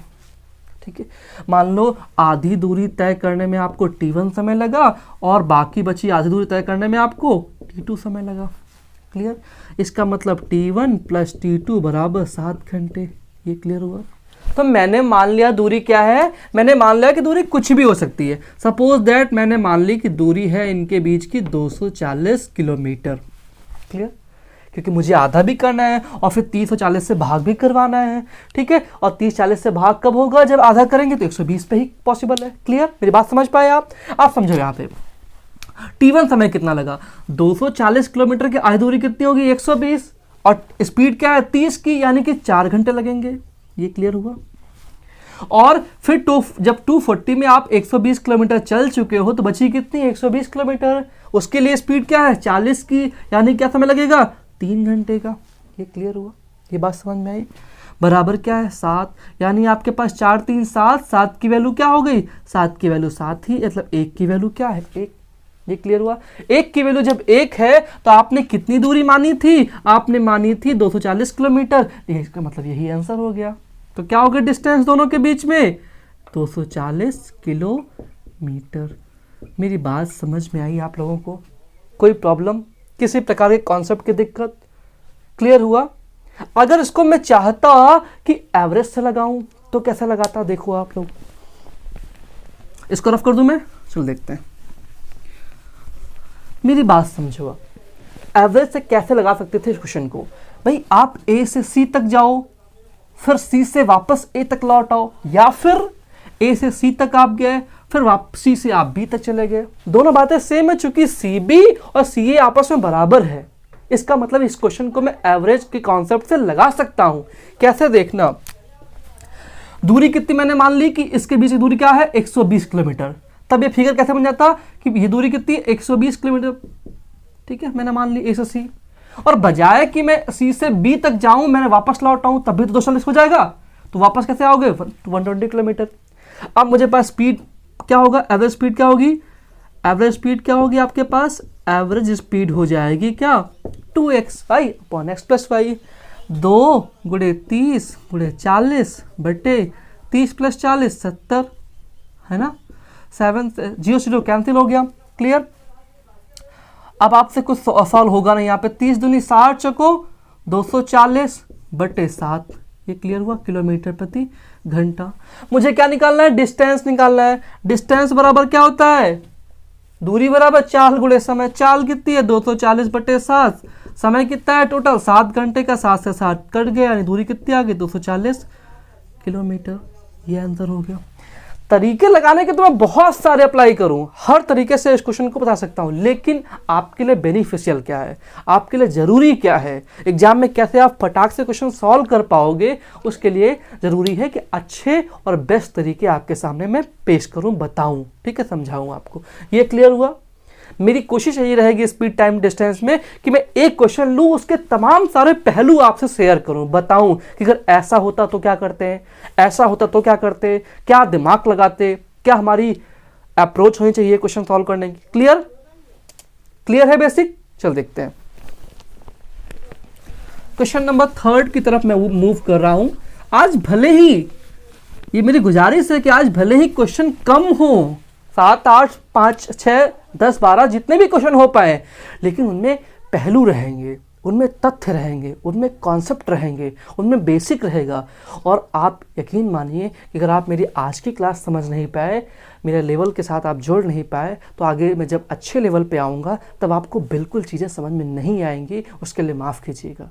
ठीक है, मान लो आधी दूरी तय करने में आपको T1 समय लगा और बाकी बची आधी दूरी तय करने में आपको T2 समय लगा। क्लियर? इसका मतलब T1 प्लस T2 बराबर 7 घंटे। ये क्लियर हुआ? तो मैंने मान लिया दूरी क्या है, मैंने मान लिया कि दूरी कुछ भी हो सकती है। सपोज दैट मैंने मान ली कि दूरी है इनके बीच की 240 किलोमीटर। क्लियर? क्योंकि मुझे आधा भी करना है और फिर 30 और 40 से भाग भी करवाना है। ठीक है, और 30-40 से भाग कब होगा? जब आधा करेंगे तो 120 पे ही पॉसिबल है। क्लियर? मेरी बात समझ पाए आप समझो यहाँ पे। t1 समय कितना लगा, 240 किलोमीटर की आधी दूरी कितनी होगी, 120, और स्पीड क्या है 30 की, यानी कि 4 घंटे लगेंगे। ये क्लियर हुआ। और फिर जब 240 में आप 120 किलोमीटर चल चुके हो तो बची कितनी, 120 किलोमीटर, उसके लिए स्पीड क्या है 40 की, यानी क्या समय लगेगा, 3 घंटे का। ये क्लियर हुआ, ये बात समझ में आई। बराबर क्या है 7, यानी आपके पास 4 3 7, 7 की वैल्यू क्या हो गई, 7 की वैल्यू 7 ही, मतलब 1 की वैल्यू क्या है 1। ये क्लियर हुआ। 1 की वैल्यू जब 1 है तो आपने कितनी दूरी मानी थी, आपने मानी थी 240 किलोमीटर, इसका मतलब यही आंसर हो गया। तो क्या हो गया डिस्टेंस दोनों के बीच में, 240 किलोमीटर। मेरी बात समझ में आई आप लोगों को, कोई प्रॉब्लम, किसी प्रकार के कॉन्सेप्ट की दिक्कत, क्लियर हुआ। अगर इसको मैं चाहता कि एवरेज से लगाऊं तो कैसे लगाता, देखो आप लोग, इसको रफ कर दूं मैं, चलो देखते हैं। मेरी बात समझो, एवरेज से कैसे लगा सकते थे इस क्वेश्चन को, भाई आप ए से सी तक जाओ, फिर सी से वापस ए तक लौट आओ, या फिर ए से सी तक आप गए, फिर वापसी से आप बी तक चले गए। दोनों बातें सेम है, चूंकि सी बी और सी ए आपस में बराबर है, इसका मतलब इस क्वेश्चन को मैं एवरेज के कॉन्सेप्ट से लगा सकता हूं। कैसे देखना, दूरी कितनी मैंने मान ली कि इसके बीच की दूरी क्या है 120 किलोमीटर, तब ये फिगर कैसे बन जाता कि ये दूरी कितनी 120 किलोमीटर, ठीक है, मैंने मान ली ए से सी, और बजाय कि मैं सी से बी तक जाऊं मैंने वापस लौट आऊं, तब भी तो 240 हो जाएगा, तो वापस कैसे आओगे 120 किलोमीटर। अब मुझे पास स्पीड क्या होगा, एवरेज स्पीड क्या होगी, एवरेज स्पीड क्या होगी आपके पास, एवरेज स्पीड हो जाएगी क्या 2x/y अपॉन x + y, 2 × 30 × 40 बटे 30 + 40 70, है ना, 7 0 0 कैंसिल हो गया, क्लियर। अब आपसे कुछ सॉल्व होगा नहीं, यहाँ पे 30 दूनी 60 चको 240 बटे 7, ये क्लियर हुआ, किलोमीटर प्रति घंटा। मुझे क्या निकालना है, डिस्टेंस निकालना है। डिस्टेंस बराबर क्या होता है, दूरी बराबर चाल गुणे समय। चाल कितनी है 240 बटे 7, समय कितना है टोटल 7 घंटे का, 7 से 7 कट गया, यानी दूरी कितनी आ गई 240 किलोमीटर। ये आंसर हो गया। तरीके लगाने के तो मैं बहुत सारे अप्लाई करूं, हर तरीके से इस क्वेश्चन को बता सकता हूं, लेकिन आपके लिए बेनिफिशियल क्या है, आपके लिए जरूरी क्या है, एग्जाम में कैसे आप फटाक से क्वेश्चन सॉल्व कर पाओगे, उसके लिए जरूरी है कि अच्छे और बेस्ट तरीके आपके सामने मैं पेश करूं, बताऊं, ठीक है, समझाऊं आपको। ये क्लियर हुआ। मेरी कोशिश यही रहेगी स्पीड टाइम डिस्टेंस में कि मैं एक क्वेश्चन लूं, उसके तमाम सारे पहलू आपसे शेयर करूं, बताऊं कि अगर ऐसा होता तो क्या करते हैं, ऐसा होता तो क्या करते, क्या दिमाग लगाते, क्या हमारी अप्रोच होनी चाहिए क्वेश्चन सॉल्व करने की। क्लियर, क्लियर है बेसिक। चल देखते हैं क्वेश्चन नंबर 3 की तरफ मैं मूव कर रहा हूं। आज भले ही, ये मेरी गुजारिश है कि आज भले ही क्वेश्चन कम हो, 7 8 5 6 10 12 जितने भी क्वेश्चन हो पाए, लेकिन उनमें पहलू रहेंगे, उनमें तथ्य रहेंगे, उनमें कॉन्सेप्ट रहेंगे, उनमें बेसिक रहेगा। और आप यकीन मानिए कि अगर आप मेरी आज की क्लास समझ नहीं पाए, मेरे लेवल के साथ आप जुड़ नहीं पाए, तो आगे मैं जब अच्छे लेवल पे आऊँगा तब आपको बिल्कुल चीज़ें समझ में नहीं आएंगी, उसके लिए माफ़ कीजिएगा।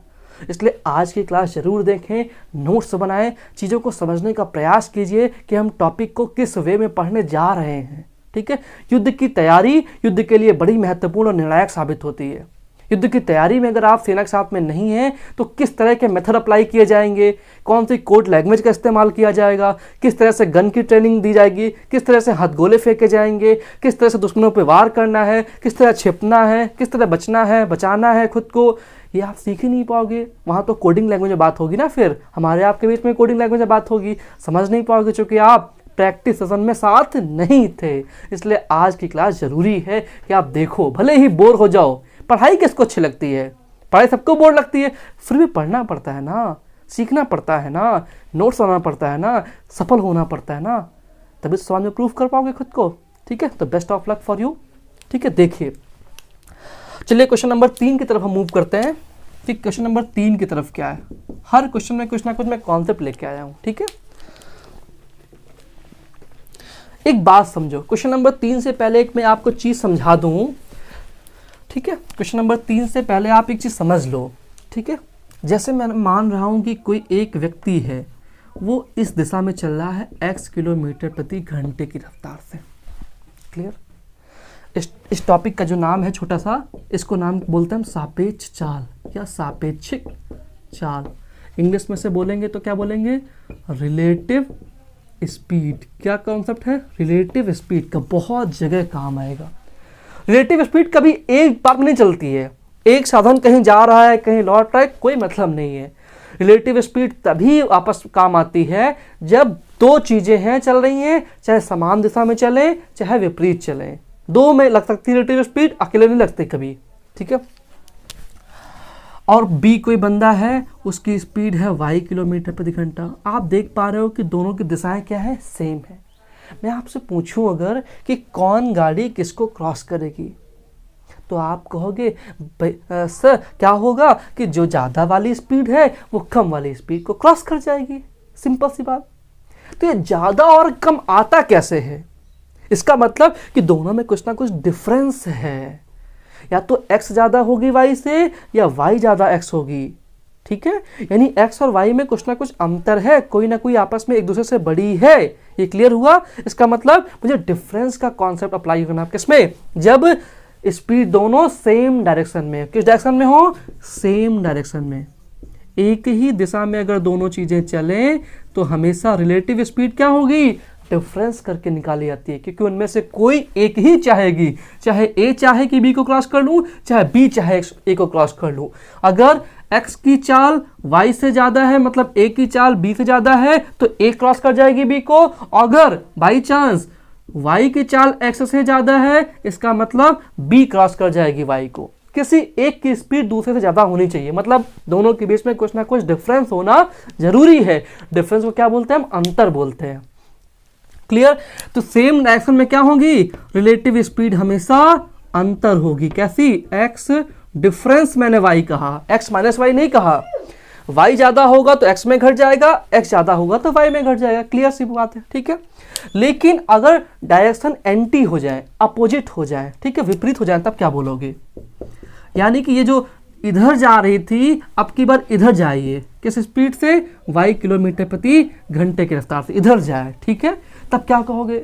इसलिए आज की क्लास ज़रूर देखें, नोट्स बनाएं, चीज़ों को समझने का प्रयास कीजिए कि हम टॉपिक को किस वे में पढ़ने जा रहे हैं, ठीक है। युद्ध की तैयारी युद्ध के लिए बड़ी महत्वपूर्ण और निर्णायक साबित होती है। युद्ध की तैयारी में अगर आप सेना के साथ में नहीं हैं तो किस तरह के मेथड अप्लाई किए जाएंगे, कौन सी कोड लैंग्वेज का इस्तेमाल किया जाएगा, किस तरह से गन की ट्रेनिंग दी जाएगी, किस तरह से हथगोले फेंके जाएंगे, किस तरह से दुश्मनों पर वार करना है, किस तरह छिपना है, किस तरह बचना है, बचाना है खुद को, ये आप सीख ही नहीं पाओगे। वहाँ तो कोडिंग लैंग्वेज में बात होगी ना, फिर हमारे आपके बीच में कोडिंग लैंग्वेज में बात होगी, समझ नहीं पाओगे चूँकि आप प्रैक्टिस सेशन में साथ नहीं थे। इसलिए आज की क्लास जरूरी है कि आप देखो, भले ही बोर हो जाओ। पढ़ाई किसको अच्छी लगती है, पढ़ाई सबको बोर लगती है, फिर भी पढ़ना पड़ता है ना, सीखना पड़ता है ना, नोट्स बनाना पड़ता है ना, सफल होना पड़ता है ना, तभी सवाल में प्रूफ कर पाओगे खुद को, ठीक है। तो best of luck for you, ठीक है। देखिए चलिए क्वेश्चन नंबर 3 की तरफ हम मूव करते हैं कि क्वेश्चन नंबर 3 की तरफ क्या है। हर क्वेश्चन में कुछ ना कुछ मैं कॉन्सेप्ट लेके आया हूं, ठीक है। एक बात समझो, क्वेश्चन नंबर 3 से पहले एक मैं आपको चीज समझा दूं, ठीक है। क्वेश्चन नंबर 3 से पहले आप एक चीज समझ लो, ठीक है। जैसे मैं मान रहा हूं कि कोई एक व्यक्ति है, वो इस दिशा में चल रहा है x किलोमीटर प्रति घंटे की रफ्तार से, क्लियर। इस टॉपिक का जो नाम है छोटा सा, इसको नाम बोलते हैं हम सापेक्ष चाल या सापेक्षिक चाल। इंग्लिश में से बोलेंगे तो क्या बोलेंगे, रिलेटिव स्पीड। क्या कॉन्सेप्ट है, रिलेटिव स्पीड का बहुत जगह काम आएगा। रिलेटिव स्पीड कभी एक बार में नहीं चलती है, एक साधन कहीं जा रहा है कहीं लौट रहा है कोई मतलब नहीं है। रिलेटिव स्पीड तभी आपस काम आती है जब दो चीजें हैं चल रही हैं, चाहे समान दिशा में चले चाहे विपरीत चले, दो में लग सकती है रिलेटिव स्पीड, अकेले नहीं लगती कभी, ठीक है। और बी कोई बंदा है, उसकी स्पीड है y किलोमीटर प्रति घंटा। आप देख पा रहे हो कि दोनों की दिशाएं क्या है, सेम है। मैं आपसे पूछूं अगर कि कौन गाड़ी किसको क्रॉस करेगी, तो आप कहोगे सर क्या होगा कि जो ज़्यादा वाली स्पीड है वो कम वाली स्पीड को क्रॉस कर जाएगी, सिंपल सी बात। तो ये ज़्यादा और कम आता कैसे है, इसका मतलब कि दोनों में कुछ ना कुछ डिफरेंस है, या तो x ज़्यादा होगी y से या y ज़्यादा x होगी, ठीक है। यानी x और y में कुछ ना कुछ अंतर है, कोई ना कोई आपस में एक दूसरे से बड़ी है। ये क्लियर हुआ। इसका मतलब मुझे डिफरेंस का कॉन्सेप्ट अप्लाई करना है किसमें, जब स्पीड दोनों सेम डायरेक्शन में, किस डायरेक्शन में हो, सेम डायरेक्शन में, एक ही दिशा में अगर दोनों चीजें चलें तो हमेशा रिलेटिव स्पीड क्या होगी, डिफरेंस करके निकाली जाती है, क्योंकि उनमें से कोई एक ही चाहेगी, चाहे ए चाहे कि बी को क्रॉस कर लूं, चाहे बी चाहे ए को क्रॉस कर लूं। अगर x की चाल y से ज्यादा है, मतलब a की चाल b से ज्यादा है, तो a क्रॉस कर जाएगी b को। अगर बाई चांस y की चाल x से ज्यादा है, इसका मतलब b क्रॉस कर जाएगी y को। किसी एक की स्पीड दूसरे से ज्यादा होनी चाहिए, मतलब दोनों के बीच में कुछ ना कुछ डिफरेंस होना जरूरी है। डिफरेंस को क्या बोलते हैं हम, अंतर बोलते हैं। क्लियर। तो सेम डायरेक्शन में क्या होगी, रिलेटिव स्पीड हमेशा अंतर होगी। कैसी, x डिफरेंस, मैंने y कहा, x माइनस वाई नहीं कहा। y ज्यादा होगा तो x में घट जाएगा, x ज्यादा होगा तो y में घट जाएगा। क्लियर सी बात है, ठीक है। लेकिन अगर डायरेक्शन एंटी हो जाए, अपोजिट हो जाए, ठीक है, विपरीत हो जाए, तब क्या बोलोगे। यानी कि ये जो इधर जा रही थी अब की बार इधर जाइए, किस स्पीड से, y किलोमीटर प्रति घंटे की रफ्तार से इधर जाए, ठीक है, तब क्या कहोगे,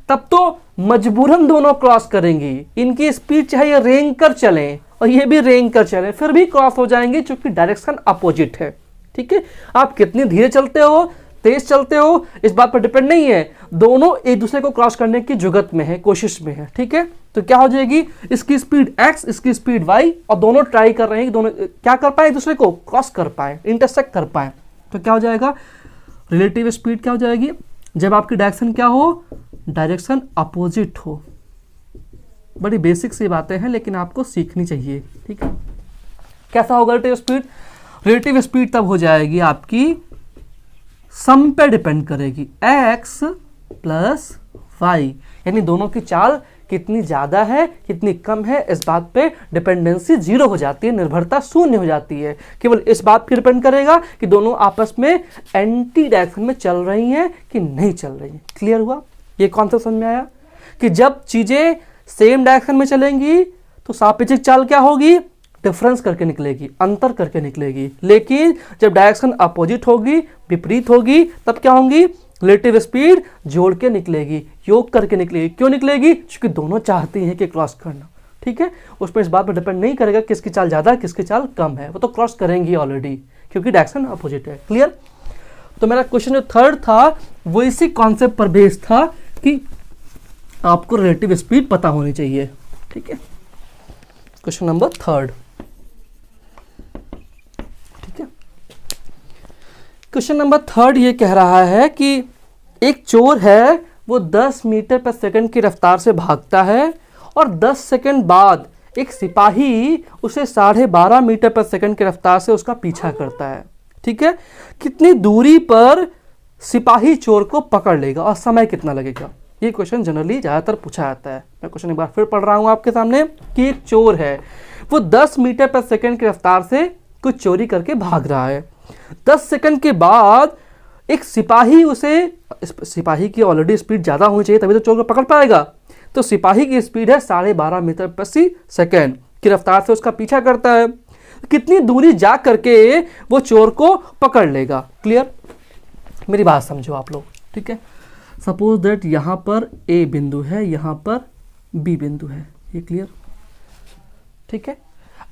तब तो मजबूरन दोनों क्रॉस करेंगी। इनकी स्पीड चाहे ये रेंग कर चले और ये भी रेंग कर चले, फिर भी क्रॉस हो जाएंगे, क्योंकि डायरेक्शन अपोजिट है, ठीक है। आप कितनी धीरे चलते हो, तेज चलते हो, इस बात पर डिपेंड नहीं है, दोनों एक दूसरे को क्रॉस करने की जुगत में है, कोशिश में है, ठीक है। तो क्या हो जाएगी, इसकी स्पीड x, इसकी स्पीड y, और दोनों ट्राई कर रहे हैं कि दोनों क्या कर पाए, एक दूसरे को क्रॉस कर पाए, इंटरसेक्ट कर पाए। तो क्या हो जाएगा, रिलेटिव स्पीड क्या हो जाएगी, जब आपकी डायरेक्शन क्या हो, डायरेक्शन अपोजिट हो। बड़ी बेसिक सी बातें हैं लेकिन आपको सीखनी चाहिए, ठीक है। कैसा होगा रिलेटिव स्पीड, रिलेटिव स्पीड तब हो जाएगी आपकी सम पे डिपेंड करेगी, x प्लस y, यानी दोनों की चाल कितनी ज्यादा है कितनी कम है, इस बात पे डिपेंडेंसी जीरो हो जाती है, निर्भरता शून्य हो जाती है। केवल इस बात पर डिपेंड करेगा कि दोनों आपस में एंटी डायरेक्शन में चल रही हैं कि नहीं चल रही हैं। क्लियर हुआ, ये कॉन्सेप्ट समझ में आया कि जब चीजें सेम डायरेक्शन में चलेंगी तो सापेक्षिक चाल क्या होगी, डिफरेंस करके निकलेगी, अंतर करके निकलेगी। लेकिन जब डायरेक्शन अपोजिट होगी, विपरीत होगी, तब क्या होंगी, रिलेटिव स्पीड जोड़ के निकलेगी, योग करके निकलेगी। क्यों निकलेगी, क्योंकि दोनों चाहती हैं कि क्रॉस करना, ठीक है। उसमें इस बात पर डिपेंड नहीं करेगा किसकी चाल ज्यादा है किसकी चाल कम है, वो तो क्रॉस करेंगी ऑलरेडी, क्योंकि डायरेक्शन अपोजिट है। क्लियर। तो मेरा क्वेश्चन जो थर्ड था वो इसी कॉन्सेप्ट पर बेस्ड था कि आपको रिलेटिव स्पीड पता होनी चाहिए, ठीक है। क्वेश्चन नंबर थर्ड, ठीक है। क्वेश्चन नंबर थर्ड ये कह रहा है कि एक चोर है, वो 10 मीटर पर सेकंड की रफ्तार से भागता है और 10 सेकंड बाद एक सिपाही उसे 12.5 मीटर पर सेकंड की रफ्तार से उसका पीछा करता है, ठीक है। कितनी दूरी पर सिपाही चोर को पकड़ लेगा और समय कितना लगेगा, ये क्वेश्चन जनरली ज़्यादातर पूछा जाता है। मैं क्वेश्चन एक बार फिर पढ़ रहा हूँ आपके सामने कि एक चोर है, वो 10 मीटर पर सेकंड की रफ्तार से कुछ चोरी करके भाग रहा है। 10 सेकंड के बाद एक सिपाही उसे, सिपाही की ऑलरेडी स्पीड ज़्यादा होनी चाहिए तभी तो चोर को पकड़ पाएगा, तो सिपाही की स्पीड है 12.5 मीटर प्रति सेकंड की रफ्तार से उसका पीछा करता है। कितनी दूरी जा करके वो चोर को पकड़ लेगा। क्लियर, मेरी बात समझो आप लोग, ठीक है। सपोज दैट यहाँ पर ए बिंदु है, यहाँ पर बी बिंदु है, ये क्लियर? ठीक है।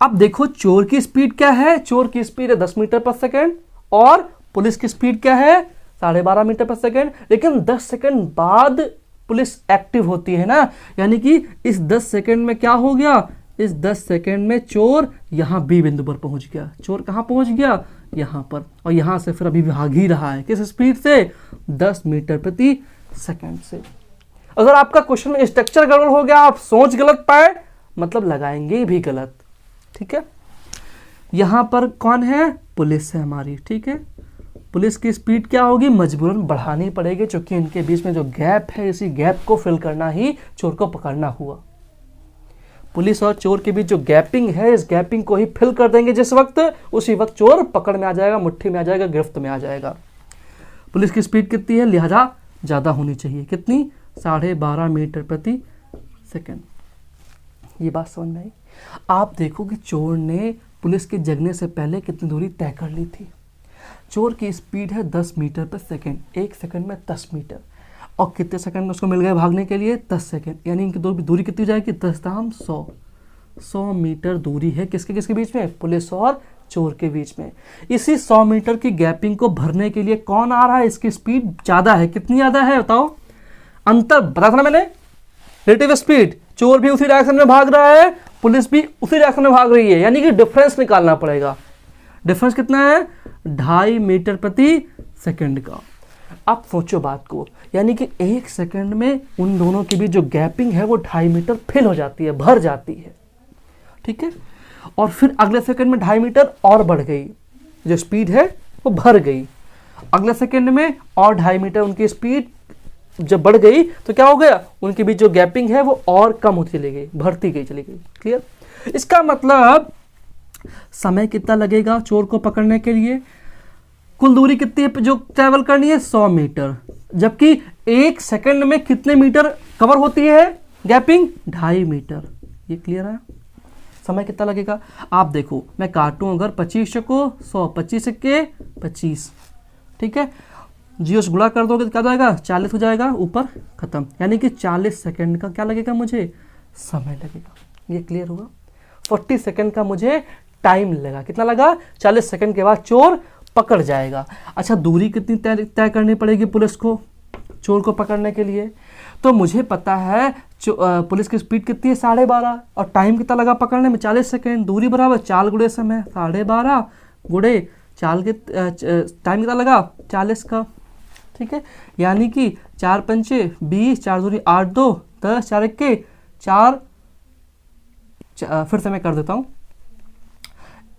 अब देखो चोर की स्पीड क्या है, चोर की स्पीड है 10 मीटर पर सेकेंड और पुलिस की स्पीड क्या है 12.5 मीटर पर सेकेंड। लेकिन 10 सेकेंड बाद पुलिस एक्टिव होती है ना, यानी कि इस 10 सेकेंड में क्या हो गया, इस 10 सेकेंड में चोर यहां बी बिंदु पर पहुंच गया। चोर कहां पहुंच गया, यहां पर, और यहां से फिर अभी भाग ही रहा है किस स्पीड से, 10 मीटर प्रति सेकेंड से। अगर आपका क्वेश्चन में स्ट्रक्चर गड़बड़ हो गया, आप सोच गलत पाए, मतलब लगाएंगे भी गलत। ठीक है, यहां पर कौन है, पुलिस है हमारी। ठीक है, पुलिस की स्पीड क्या होगी, मजबूरन बढ़ानी पड़ेगी, क्योंकि इनके बीच में जो गैप है, इसी गैप को फिल करना ही चोर को पकड़ना हुआ। पुलिस और चोर के बीच जो गैपिंग है, इस गैपिंग को ही फिल कर देंगे जिस वक्त, उसी वक्त चोर पकड़ में आ जाएगा, मुट्ठी में आ जाएगा, गिरफ्त में आ जाएगा। पुलिस की स्पीड कितनी है, लिहाजा ज्यादा होनी चाहिए, कितनी, 12.5 मीटर प्रति सेकेंड। ये बात समझ में आई? आप देखो कि चोर ने पुलिस के जगने से पहले कितनी दूरी तय कर ली थी। चोर की स्पीड है 10 मीटर पर सेकेंड, 1 सेकेंड में 10 मीटर, और कितने सेकंड में उसको मिल गए भागने के लिए, 10 सेकंड, यानी इनकी दूरी कितनी हो जाएगी, 10 दाम 100 मीटर दूरी है किसके किसके बीच में, पुलिस और चोर के बीच में। इसी 100 मीटर की गैपिंग को भरने के लिए कौन आ रहा है, इसकी स्पीड ज्यादा है, कितनी ज्यादा है बताओ, अंतर बता था ना मैंने, रिलेटिव स्पीड। चोर भी उसी डायरेक्शन में भाग रहा है, पुलिस भी उसी डायरेक्शन में भाग रही है, यानी कि डिफरेंस निकालना पड़ेगा। डिफरेंस कितना है, 2.5 मीटर प्रति सेकंड का। आप सोचो बात को, यानी कि 1 सेकंड में उन दोनों के बीच जो गैपिंग है वो 2.5 मीटर फिल हो जाती है, भर जाती है। ठीक है, और फिर अगले सेकंड में 2.5 मीटर और बढ़ गई, जो स्पीड है वो भर गई। अगले सेकंड में और 2.5 मीटर उनकी स्पीड जब बढ़ गई तो क्या हो गया, उनके बीच जो गैपिंग है वो और कम होती चली गई, भरती गई चली गई। क्लियर? इसका मतलब समय कितना लगेगा चोर को पकड़ने के लिए, कुल दूरी कितनी है जो ट्रैवल करनी है, 100 मीटर, जबकि 1 सेकंड में कितने मीटर कवर होती है गैपिंग, 2.5 मीटर। ये क्लियर है? समय कितना लगेगा, आप देखो मैं काटूं अगर 25 को 100, 25 के 25, ठीक है, जीरो से गुणा कर दोगे तो क्या जाएगा, 40 हो जाएगा, ऊपर खत्म। यानी कि 40 सेकंड का क्या लगेगा मुझे, समय लगेगा। ये क्लियर हुआ? 40 सेकंड का मुझे टाइम लगा, कितना लगा, 40 सेकंड के बाद चोर पकड़ जाएगा। अच्छा, दूरी कितनी तय करनी पड़ेगी पुलिस को चोर को पकड़ने के लिए, तो मुझे पता है पुलिस की स्पीड कितनी है 12.5, और टाइम कितना लगा पकड़ने में, 40 सेकंड। दूरी बराबर 4 गुणे समय, 12.5 गुणे 4 के टाइम कितना लगा, 40 का। ठीक है, यानी कि 4 पंचे 20, 4 दूरी 8, 2 10, 4 1 4, फिर से मैं कर देता हूँ,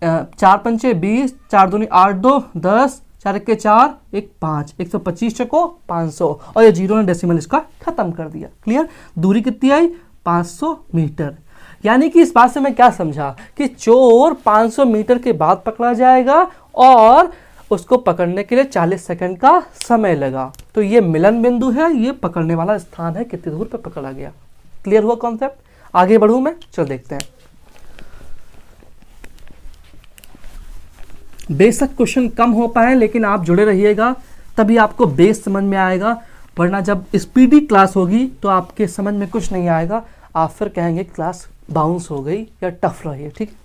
4 पंचे 20, 4 दूनी 8, 2 10, 4 1 4, 1 5, 125 चको 500, और ये जीरो ने डेसिमल इसका खत्म कर दिया। क्लियर? दूरी कितनी आई, 500 मीटर। यानी कि इस बात से मैं क्या समझा कि चोर 500 मीटर के बाद पकड़ा जाएगा और उसको पकड़ने के लिए 40 सेकंड का समय लगा। तो ये मिलन बिंदु है, ये पकड़ने वाला स्थान है, कितनी दूर पे पकड़ा गया। क्लियर हुआ कॉन्सेप्ट? आगे बढ़ूं मैं, चल देखते हैं। बेशक क्वेश्चन कम हो पाए, लेकिन आप जुड़े रहिएगा, तभी आपको बेस समझ में आएगा, वरना जब स्पीडी क्लास होगी तो आपके समझ में कुछ नहीं आएगा, आप फिर कहेंगे क्लास बाउंस हो गई या टफ रही है। ठीक,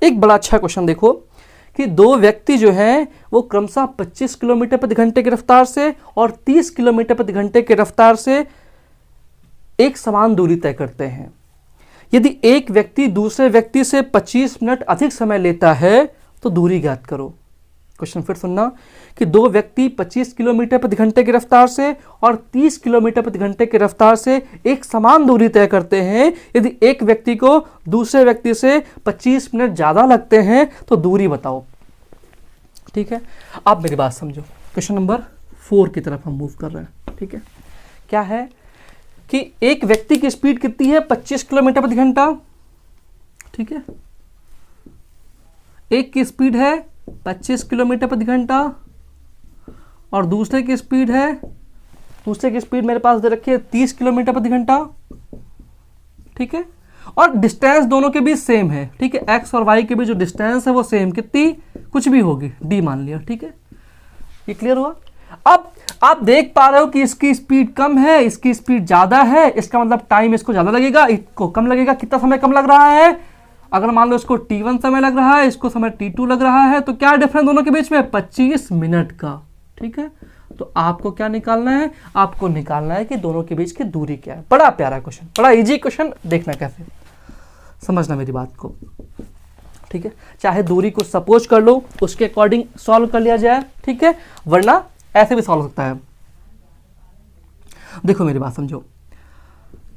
एक बड़ा अच्छा क्वेश्चन देखो कि दो व्यक्ति जो हैं वो क्रमशः 25 किलोमीटर प्रति घंटे की रफ्तार से और 30 किलोमीटर प्रति घंटे की रफ्तार से एक समान दूरी तय करते हैं। यदि एक व्यक्ति दूसरे व्यक्ति से 25 मिनट अधिक समय लेता है तो दूरी ज्ञात करो। क्वेश्चन फिर सुनना कि दो व्यक्ति 25 किलोमीटर प्रति घंटे की रफ्तार से और 30 किलोमीटर प्रति घंटे की रफ्तार से एक समान दूरी तय करते हैं। यदि एक व्यक्ति को दूसरे व्यक्ति से 25 मिनट ज्यादा लगते हैं तो दूरी बताओ। ठीक है, आप मेरी बात समझो। क्वेश्चन नंबर 4 की तरफ हम मूव कर रहे हैं। ठीक है, क्या है कि एक व्यक्ति की स्पीड कितनी है, 25 किलोमीटर प्रति घंटा। ठीक है, एक की स्पीड है 25 किलोमीटर प्रति घंटा और दूसरे की स्पीड मेरे पास दे रखी है 30 किलोमीटर प्रति घंटा। ठीक है, और डिस्टेंस दोनों के बीच सेम है। ठीक है, एक्स और वाई के बीच जो डिस्टेंस है वो सेम, कितनी, कुछ भी होगी, डी मान लिया। ठीक है, ये क्लियर हुआ? अब आप देख पा रहे हो कि इसकी स्पीड कम है, इसकी स्पीड ज्यादा है, इसका मतलब टाइम इसको ज्यादा लगेगा, इसको कम लगेगा। कितना समय कम लग रहा है? अगर मान लो इसको t1 समय लग रहा है, इसको समय t2 लग रहा है, तो क्या डिफरेंस दोनों के बीच में? 25 मिनट का। ठीक है, तो आपको क्या निकालना है? आपको निकालना है कि दोनों के बीच की दूरी क्या है। बड़ा प्यारा क्वेश्चन, बड़ा इजी क्वेश्चन, देखना कैसे, समझना मेरी बात को। ठीक है, चाहे दूरी को सपोज कर लो, उसके अकॉर्डिंग सॉल्व कर लिया जाए, ठीक है, वरना ऐसे भी सॉल्व हो सकता है। देखो मेरी बात समझो,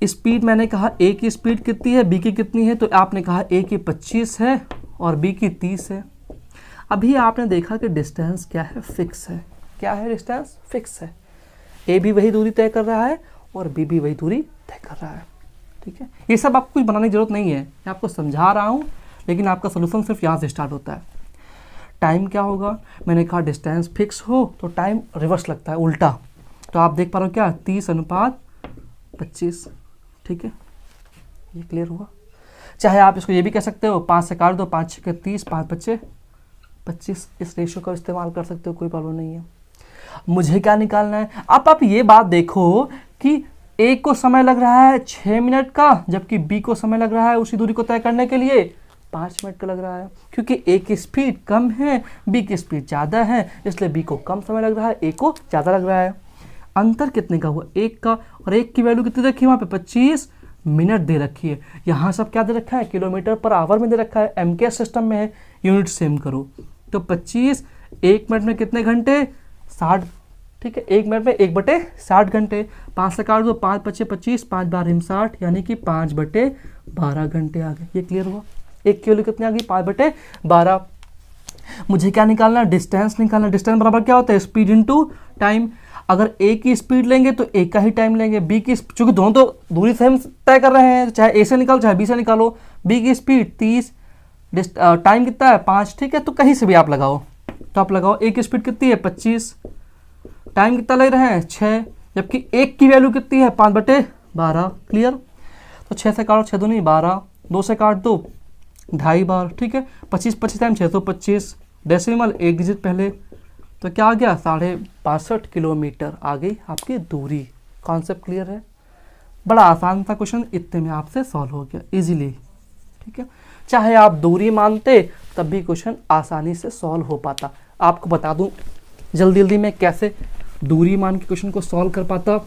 स्पीड मैंने कहा ए की स्पीड कितनी है, बी की कितनी है, तो आपने कहा ए की 25 है और बी की 30 है। अभी आपने देखा कि डिस्टेंस क्या है? फिक्स है। क्या है? डिस्टेंस फिक्स है। ए भी वही दूरी तय कर रहा है और बी भी वही दूरी तय कर रहा है। ठीक है, ये सब आपको कुछ बनाने की जरूरत नहीं है, मैं आपको समझा रहा हूँ, लेकिन आपका सोल्यूशन सिर्फ यहाँ से स्टार्ट होता है। टाइम क्या होगा? मैंने कहा डिस्टेंस फिक्स हो तो टाइम रिवर्स लगता है, उल्टा। तो आप देख पा रहे हो क्या? 30:25। ठीक है, ये क्लियर हुआ। चाहे आप इसको ये भी कह सकते हो, 5 से काट दो, 5 6 30, 5 बचे 25। इस रेशियो का इस्तेमाल कर सकते हो, कोई प्रॉब्लम नहीं है। मुझे क्या निकालना है? आप ये बात देखो कि ए को समय लग रहा है 6 मिनट का, जबकि बी को समय लग रहा है उसी दूरी को तय करने के लिए 5 मिनट का लग रहा है। क्योंकि ए की स्पीड कम है, बी की स्पीड ज़्यादा है, इसलिए बी को कम समय लग रहा है, ए को ज़्यादा लग रहा है। अंतर कितने का हुआ? 1 का। और 1 की वैल्यू कितनी रखी है वहाँ पे? 25 मिनट दे रखी है। यहाँ सब क्या दे रखा है? किलोमीटर पर आवर में दे रखा है, एमकेएस सिस्टम में है। यूनिट सेम करो तो 25 1 मिनट में कितने घंटे? 60। ठीक है, 1 मिनट में 1/60 घंटे। 5 से काट दो, 5 × 5 = 25, 5 × 2 = 60, यानी कि 5/12 घंटे आ गए। ये क्लियर हुआ? 1 की वैल्यू कितनी आ गई? 5/12। मुझे क्या निकालना है? डिस्टेंस निकालना। डिस्टेंस बराबर क्या होता है? Speed into time. अगर ए की स्पीड लेंगे तो ए का ही टाइम लेंगे। बी की, चूंकि दोनों तो दूरी सेम तय कर रहे हैं, चाहे ए से निकालो चाहे बी से निकालो। बी की स्पीड 30, टाइम कितना है? 5। ठीक है, तो कहीं से भी आप लगाओ, तो आप लगाओ। ए की स्पीड कितनी है? 25। टाइम कितना लग रहे हैं? 6, जबकि 1 की वैल्यू कितनी है? 5/12। क्लियर? तो 6 से काटो, 6 दूनी 12, 2 से काट दो 2.5 बार। ठीक है, 25 टाइम 625, डेसिमल 1 डिजिट पहले, तो क्या आ गया? 65.5 किलोमीटर आ गई आपकी दूरी। कॉन्सेप्ट क्लियर है? बड़ा आसान था क्वेश्चन, इतने में आपसे सॉल्व हो गया इजीली। ठीक है, चाहे आप दूरी मानते तब भी क्वेश्चन आसानी से सॉल्व हो पाता। आपको बता दूं जल्दी जल्दी में कैसे दूरी मान के क्वेश्चन को सॉल्व कर पाता।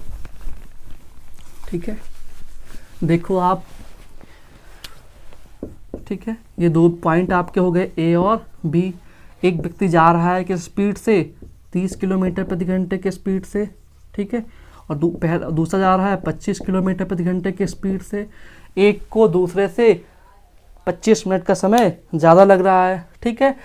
ठीक है, देखो आप, ठीक है, ये 2 पॉइंट आपके हो गए ए और बी। एक व्यक्ति जा रहा है किस स्पीड से? 30 किलोमीटर प्रति घंटे के स्पीड से। ठीक है, और दूसरा जा रहा है 25 किलोमीटर प्रति घंटे के स्पीड से। एक को दूसरे से 25 मिनट का समय ज़्यादा लग रहा है। ठीक है,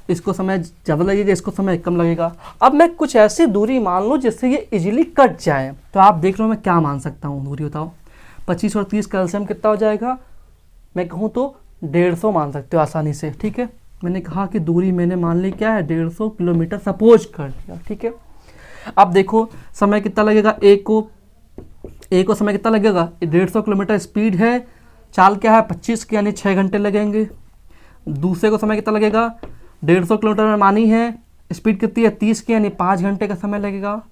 इसको समय ज़्यादा लगेगा, इसको समय कम लगेगा। अब मैं कुछ ऐसी दूरी मान लूँ जिससे ये इजीली कट जाए, तो आप देख लो मैं क्या मान सकता हूँ दूरी, बताओ। 25 और 30 का एलसीएम कितना हो जाएगा? मैं कहूँ तो 150 मान सकते हो आसानी से। ठीक है, मैंने कहा कि दूरी मैंने मान ली क्या है? 150 किलोमीटर सपोज कर दिया। ठीक है, अब देखो समय कितना लगेगा? ए को समय कितना लगेगा? 150 किलोमीटर स्पीड है, चाल क्या है? 25 की, यानी 6 घंटे लगेंगे। दूसरे को समय कितना लगेगा? 150 किलोमीटर में मानी है, स्पीड कितनी है? 30 की, यानी 5 घंटे का समय लगेगा।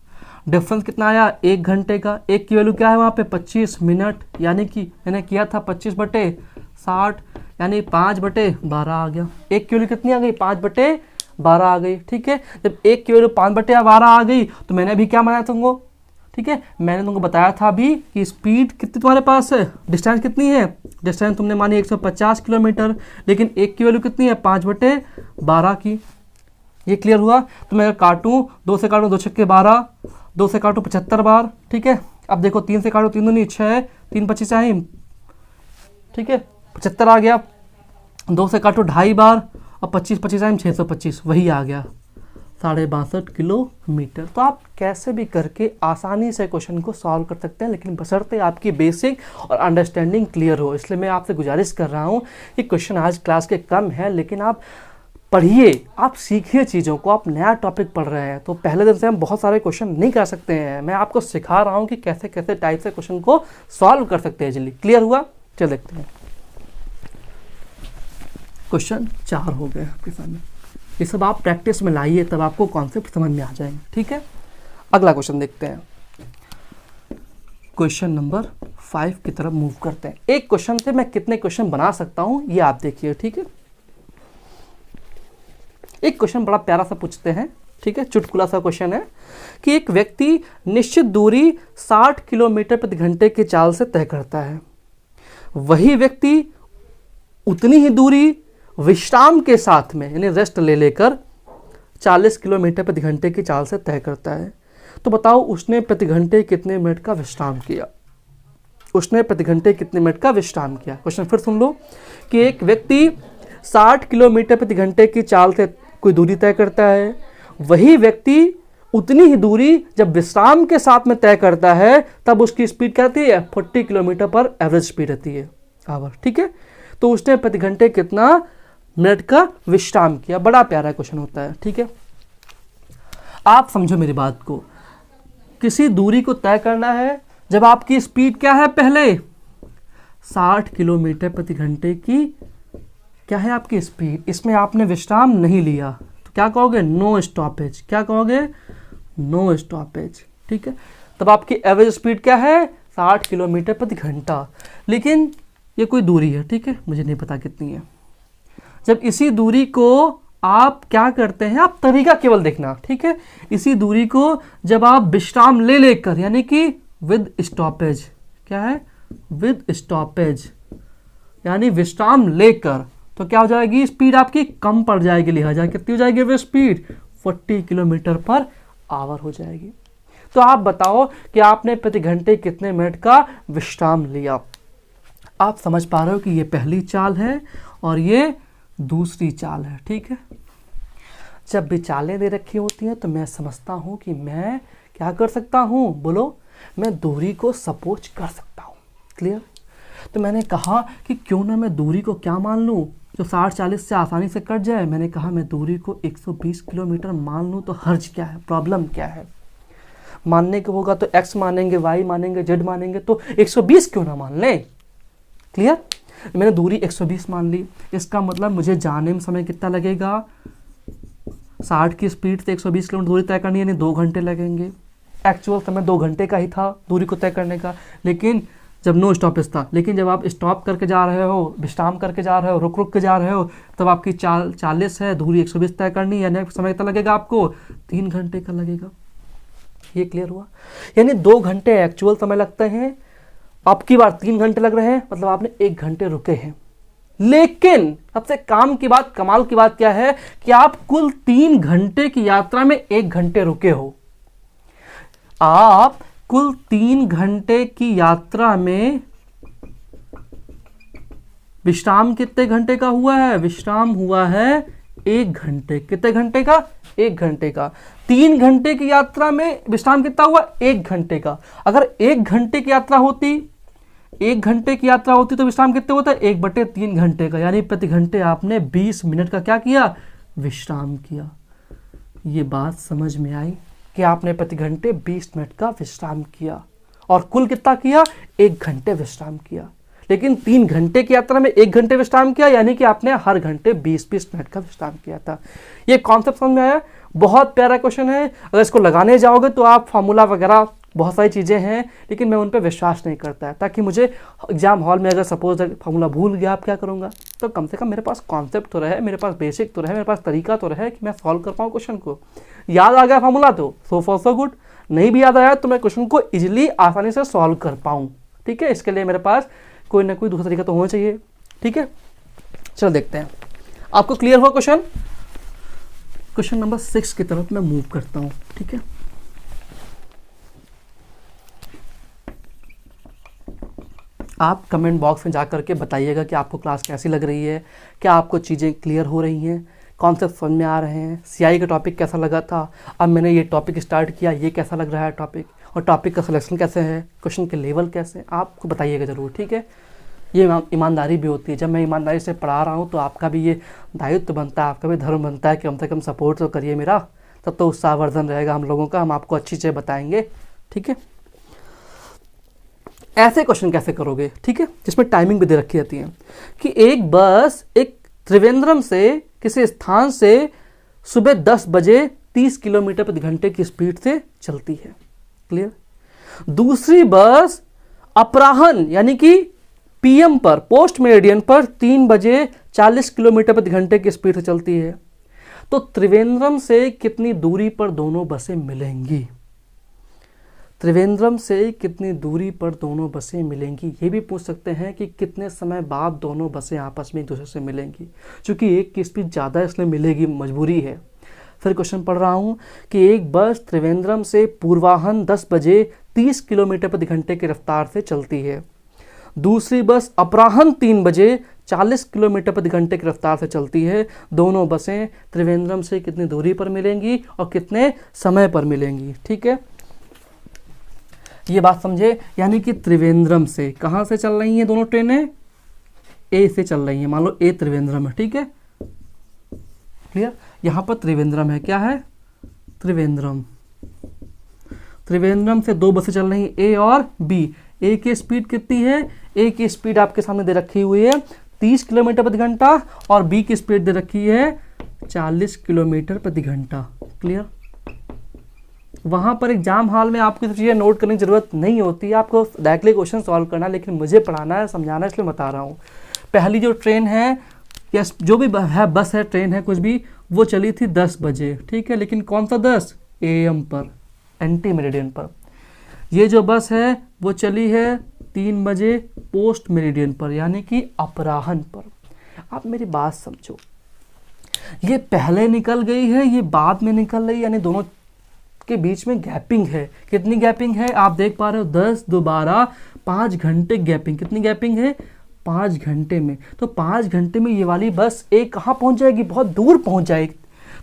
डिफरेंस कितना आया? 1 घंटे का। एक की वैल्यू क्या है वहाँ पे? 25 मिनट, यानी कि मैंने किया था 25/60, यानी 5/12 आ गया। एक की वैल्यू कितनी आ गई? 5/12 आ गई। ठीक है, जब एक की वैल्यू 5/12 आ गई तो मैंने अभी क्या बनाया तुमको? ठीक है, मैंने तुमको बताया था अभी कि स्पीड कितनी तुम्हारे पास है, डिस्टेंस कितनी है? डिस्टेंस तुमने मानी 150 किलोमीटर, लेकिन एक की वैल्यू कितनी है? 5/12 की। ये क्लियर हुआ? तो मैं काटूँ, 2 से काटूँ 2 छक्के 12, 2 से काटूँ 75 बार। ठीक है, अब देखो 3 से काटो, 3 दूनी 6, 3 25 आई, ठीक है 75 आ गया। 2 से काटो 2.5 बार और 25 25 आई 625, वही आ गया 62.5 किलोमीटर। तो आप कैसे भी करके आसानी से क्वेश्चन को सॉल्व कर सकते हैं, लेकिन बशर्ते आपकी बेसिक और अंडरस्टैंडिंग क्लियर हो। इसलिए मैं आपसे गुजारिश कर रहा हूँ कि क्वेश्चन आज क्लास के कम है, लेकिन आप पढ़िए, आप सीखिए चीज़ों को। आप नया टॉपिक पढ़ रहे हैं तो पहले दिन से हम बहुत सारे क्वेश्चन नहीं कर सकते हैं। मैं आपको सिखा रहा हूँ कि कैसे कैसे टाइप से क्वेश्चन को सॉल्व कर सकते हैं जल्दी। क्लियर हुआ? चल देखते हैं। क्वेश्चन 4 हो गए आपके सामने। ये सब आप प्रैक्टिस में लाइए, तब आपको कॉन्सेप्ट समझ में आ जाएंगे। ठीक है, अगला क्वेश्चन देखते हैं। क्वेश्चन नंबर 5 की तरफ मूव करते हैं। एक क्वेश्चन से मैं कितने क्वेश्चन बना सकता हूं ये आप देखिए। ठीक है, एक क्वेश्चन बड़ा प्यारा सा पूछते हैं। ठीक है, चुटकुला सा क्वेश्चन है कि एक व्यक्ति निश्चित दूरी 60 किलोमीटर प्रति घंटे की चाल से तय करता है। वही व्यक्ति उतनी ही दूरी विश्राम के साथ में यानी रेस्ट ले लेकर 40 किलोमीटर प्रति घंटे की चाल से तय करता है। तो बताओ उसने प्रति घंटे कितने मिनट का विश्राम किया? उसने प्रति घंटे कितने मिनट का विश्राम किया? क्वेश्चन फिर सुन लो कि एक व्यक्ति 60 किलोमीटर प्रति घंटे की चाल से कोई दूरी तय करता है। वही व्यक्ति उतनी ही दूरी जब विश्राम के साथ में तय करता है तब उसकी स्पीड क्या रहती है? 40 किलोमीटर पर एवरेज स्पीड रहती है आवर। ठीक है, तो उसने प्रति घंटे कितना मिनट का विश्राम किया? बड़ा प्यारा क्वेश्चन होता है। ठीक है, आप समझो मेरी बात को। किसी दूरी को तय करना है जब आपकी स्पीड क्या है? पहले 60 किलोमीटर प्रति घंटे की क्या है आपकी स्पीड, इसमें आपने विश्राम नहीं लिया तो क्या कहोगे? No stoppage. क्या कहोगे? No stoppage. ठीक है, तब आपकी एवरेज स्पीड क्या है? 60 किलोमीटर प्रति घंटा। लेकिन ये कोई दूरी है, ठीक है, मुझे नहीं पता कितनी है। जब इसी दूरी को आप क्या करते हैं, आप तरीका केवल देखना। ठीक है, इसी दूरी को जब आप विश्राम ले लेकर यानी कि विद स्टॉपेज, क्या है? विद स्टॉपेज यानी विश्राम लेकर, तो क्या हो जाएगी? स्पीड आपकी कम पड़ जाएगी। लिहाजा कितनी हो जाएगी वे स्पीड? 40 किलोमीटर पर आवर हो जाएगी। तो आप बताओ कि आपने प्रति घंटे कितने मिनट का विश्राम लिया? आप समझ पा रहे हो कि ये पहली चाल है और ये दूसरी चाल है। ठीक है, जब भी चालें दे रखी होती हैं तो मैं समझता हूं कि मैं क्या कर सकता हूं? बोलो, मैं दूरी को सपोज कर सकता हूं। क्लियर? तो मैंने कहा कि क्यों ना मैं दूरी को क्या मान लूं जो 60-40 से आसानी से कट जाए। मैंने कहा मैं दूरी को 120 किलोमीटर मान लूं, तो हर्ज क्या है? प्रॉब्लम क्या है? मानने को होगा तो x मानेंगे, y मानेंगे, z मानेंगे, तो 120 क्यों ना मान लें? क्लियर? मैंने दूरी 120 मान ली। इसका मतलब मुझे जाने में समय कितना लगेगा? 60 की स्पीड से 120 किलोमीटर दूरी तय करनी है, यानी 2 घंटे लगेंगे। एक्चुअल समय 2 घंटे का ही था दूरी को तय करने का, लेकिन जब नो स्टॉपेज था। लेकिन जब आप स्टॉप करके जा रहे हो, विश्राम करके जा रहे हो, रुक रुक के जा रहे हो, तब आपकी 40 है, दूरी 120 तय करनी, यानी समय कितना लगेगा आपको? 3 घंटे का लगेगा। ये क्लियर हुआ? यानी 2 घंटे एक्चुअल समय लगते हैं, आपकी बार 3 घंटे लग रहे हैं, मतलब आपने 1 घंटे रुके हैं। लेकिन सबसे काम की बात, कमाल की बात क्या है कि आप कुल 3 घंटे की यात्रा में 1 घंटे रुके हो। आप कुल 3 घंटे की यात्रा में विश्राम कितने घंटे का हुआ है? विश्राम हुआ है 1 घंटे। कितने घंटे का? 1 घंटे का। 3 घंटे की यात्रा में विश्राम कितना हुआ? 1 घंटे का। अगर 1 घंटे की यात्रा होती, 1 घंटे की यात्रा होती तो विश्राम कितने होता है? 1/3 घंटे का, यानी प्रति घंटे आपने 20 मिनट का क्या किया? विश्राम किया। ये बात समझ में आई कि आपने प्रति घंटे 20 मिनट का विश्राम किया और कुल कितना किया? 1 घंटे विश्राम किया। लेकिन 3 घंटे की यात्रा में 1 घंटे विश्राम किया, यानी कि आपने हर घंटे 20-20 मिनट का विश्राम किया था। ये कॉन्सेप्ट समझ में आया? बहुत प्यारा क्वेश्चन है। अगर इसको लगाने जाओगे तो आप फार्मूला वगैरह बहुत सारी चीज़ें हैं, लेकिन मैं उन पर विश्वास नहीं करता है, ताकि मुझे एग्जाम हॉल में अगर सपोज फार्मूला भूल गया, आप क्या करूँगा? तो कम से कम मेरे पास कॉन्सेप्ट तो रहे, मेरे पास बेसिक तो रहे, मेरे पास तरीका तो रहे कि मैं सॉल्व कर पाऊँ क्वेश्चन को। याद आ गया फार्मूला तो सो फॉर सो गुड, नहीं भी याद आया तो मैं क्वेश्चन को इजीली आसानी से सॉल्व कर पाऊँ। ठीक है, इसके लिए मेरे पास कोई ना कोई दूसरा तरीका तो होना चाहिए। ठीक है, चलो देखते हैं। आपको क्लियर हुआ क्वेश्चन? क्वेश्चन नंबर 6 की तरफ मैं मूव करता हूँ। ठीक है, आप कमेंट बॉक्स में जाकर के बताइएगा कि आपको क्लास कैसी लग रही है, क्या आपको चीज़ें क्लियर हो रही हैं, कॉन्सेप्ट समझ में आ रहे हैं, सीआई का टॉपिक कैसा लगा था, अब मैंने ये टॉपिक स्टार्ट किया, ये कैसा लग रहा है टॉपिक, और टॉपिक का सिलेक्शन कैसे है, क्वेश्चन के लेवल कैसे, आपको बताइएगा ज़रूर। ठीक है, ये ईमानदारी भी होती है। जब मैं ईमानदारी से पढ़ा रहा हूँ तो आपका भी ये दायित्व बनता है, आपका भी धर्म बनता है कि कम से कम सपोर्ट तो करिए मेरा, तब तो उत्साहवर्धन रहेगा हम लोगों का, हम आपको अच्छी चीज़ें बताएंगे। ठीक है, ऐसे क्वेश्चन कैसे करोगे? ठीक है, जिसमें टाइमिंग भी दे रखी रहती है कि एक बस एक त्रिवेंद्रम से किसी स्थान से सुबह 10 बजे 30 किलोमीटर प्रति घंटे की स्पीड से चलती है। क्लियर। दूसरी बस अपराह्न यानी कि पीएम पर, पोस्ट मेरिडियन पर 3 बजे 40 किलोमीटर प्रति घंटे की स्पीड से चलती है। तो त्रिवेंद्रम से कितनी दूरी पर दोनों बसें मिलेंगी? त्रिवेंद्रम से कितनी दूरी पर दोनों बसें मिलेंगी? ये भी पूछ सकते हैं कि कितने समय बाद दोनों बसें आपस में एक दूसरे से मिलेंगी। क्योंकि एक की स्पीड ज़्यादा इसलिए मिलेगी, मजबूरी है। फिर क्वेश्चन पढ़ रहा हूँ कि एक बस त्रिवेंद्रम से पूर्वाह्न 10 बजे 30 किलोमीटर प्रति घंटे की रफ्तार से चलती है। दूसरी बस अपराह्न 3 बजे 40 किलोमीटर प्रति घंटे की रफ्तार से चलती है। दोनों बसें त्रिवेंद्रम से कितनी दूरी पर मिलेंगी और कितने समय पर मिलेंगी? ठीक है, ये बात समझे। यानी कि त्रिवेंद्रम से कहाँ से चल रही हैं दोनों ट्रेनें? ए से चल रही हैं। मान लो ए त्रिवेंद्रम है, ठीक है, क्लियर। यहाँ पर त्रिवेंद्रम है, क्या है? त्रिवेंद्रम। त्रिवेंद्रम से 2 बसें चल रही हैं, ए और बी। ए की स्पीड कितनी है? ए की स्पीड आपके सामने दे रखी हुई है 30 किलोमीटर प्रति घंटा और बी की स्पीड दे रखी है 40 किलोमीटर प्रति घंटा। क्लियर। वहां पर एग्जाम हॉल में आपको चीज़ें नोट करने की जरूरत नहीं होती, आपको डायरेक्टली क्वेश्चन सॉल्व करना है, लेकिन मुझे पढ़ाना है, समझाना है, इसलिए बता रहा हूँ। पहली जो ट्रेन है या जो भी है, बस है, ट्रेन है, कुछ भी, वो चली थी 10 बजे, ठीक है, लेकिन कौन सा 10? AM पर, एंटी मेरिडियन पर। ये जो बस है वो चली है 3 बजे पोस्ट मेरिडियन पर, यानी कि अपराह्न पर। आप मेरी बात समझो, ये पहले निकल गई है, ये बाद में निकल रही है, यानी दोनों के बीच में गैपिंग है। कितनी गैपिंग है? आप देख पा रहे हो 10 2 12 5 घंटे गैपिंग। कितनी गैपिंग है? 5 घंटे में। तो 5 घंटे में ये वाली बस एक कहाँ पहुंच जाएगी? बहुत दूर पहुंच जाएगी।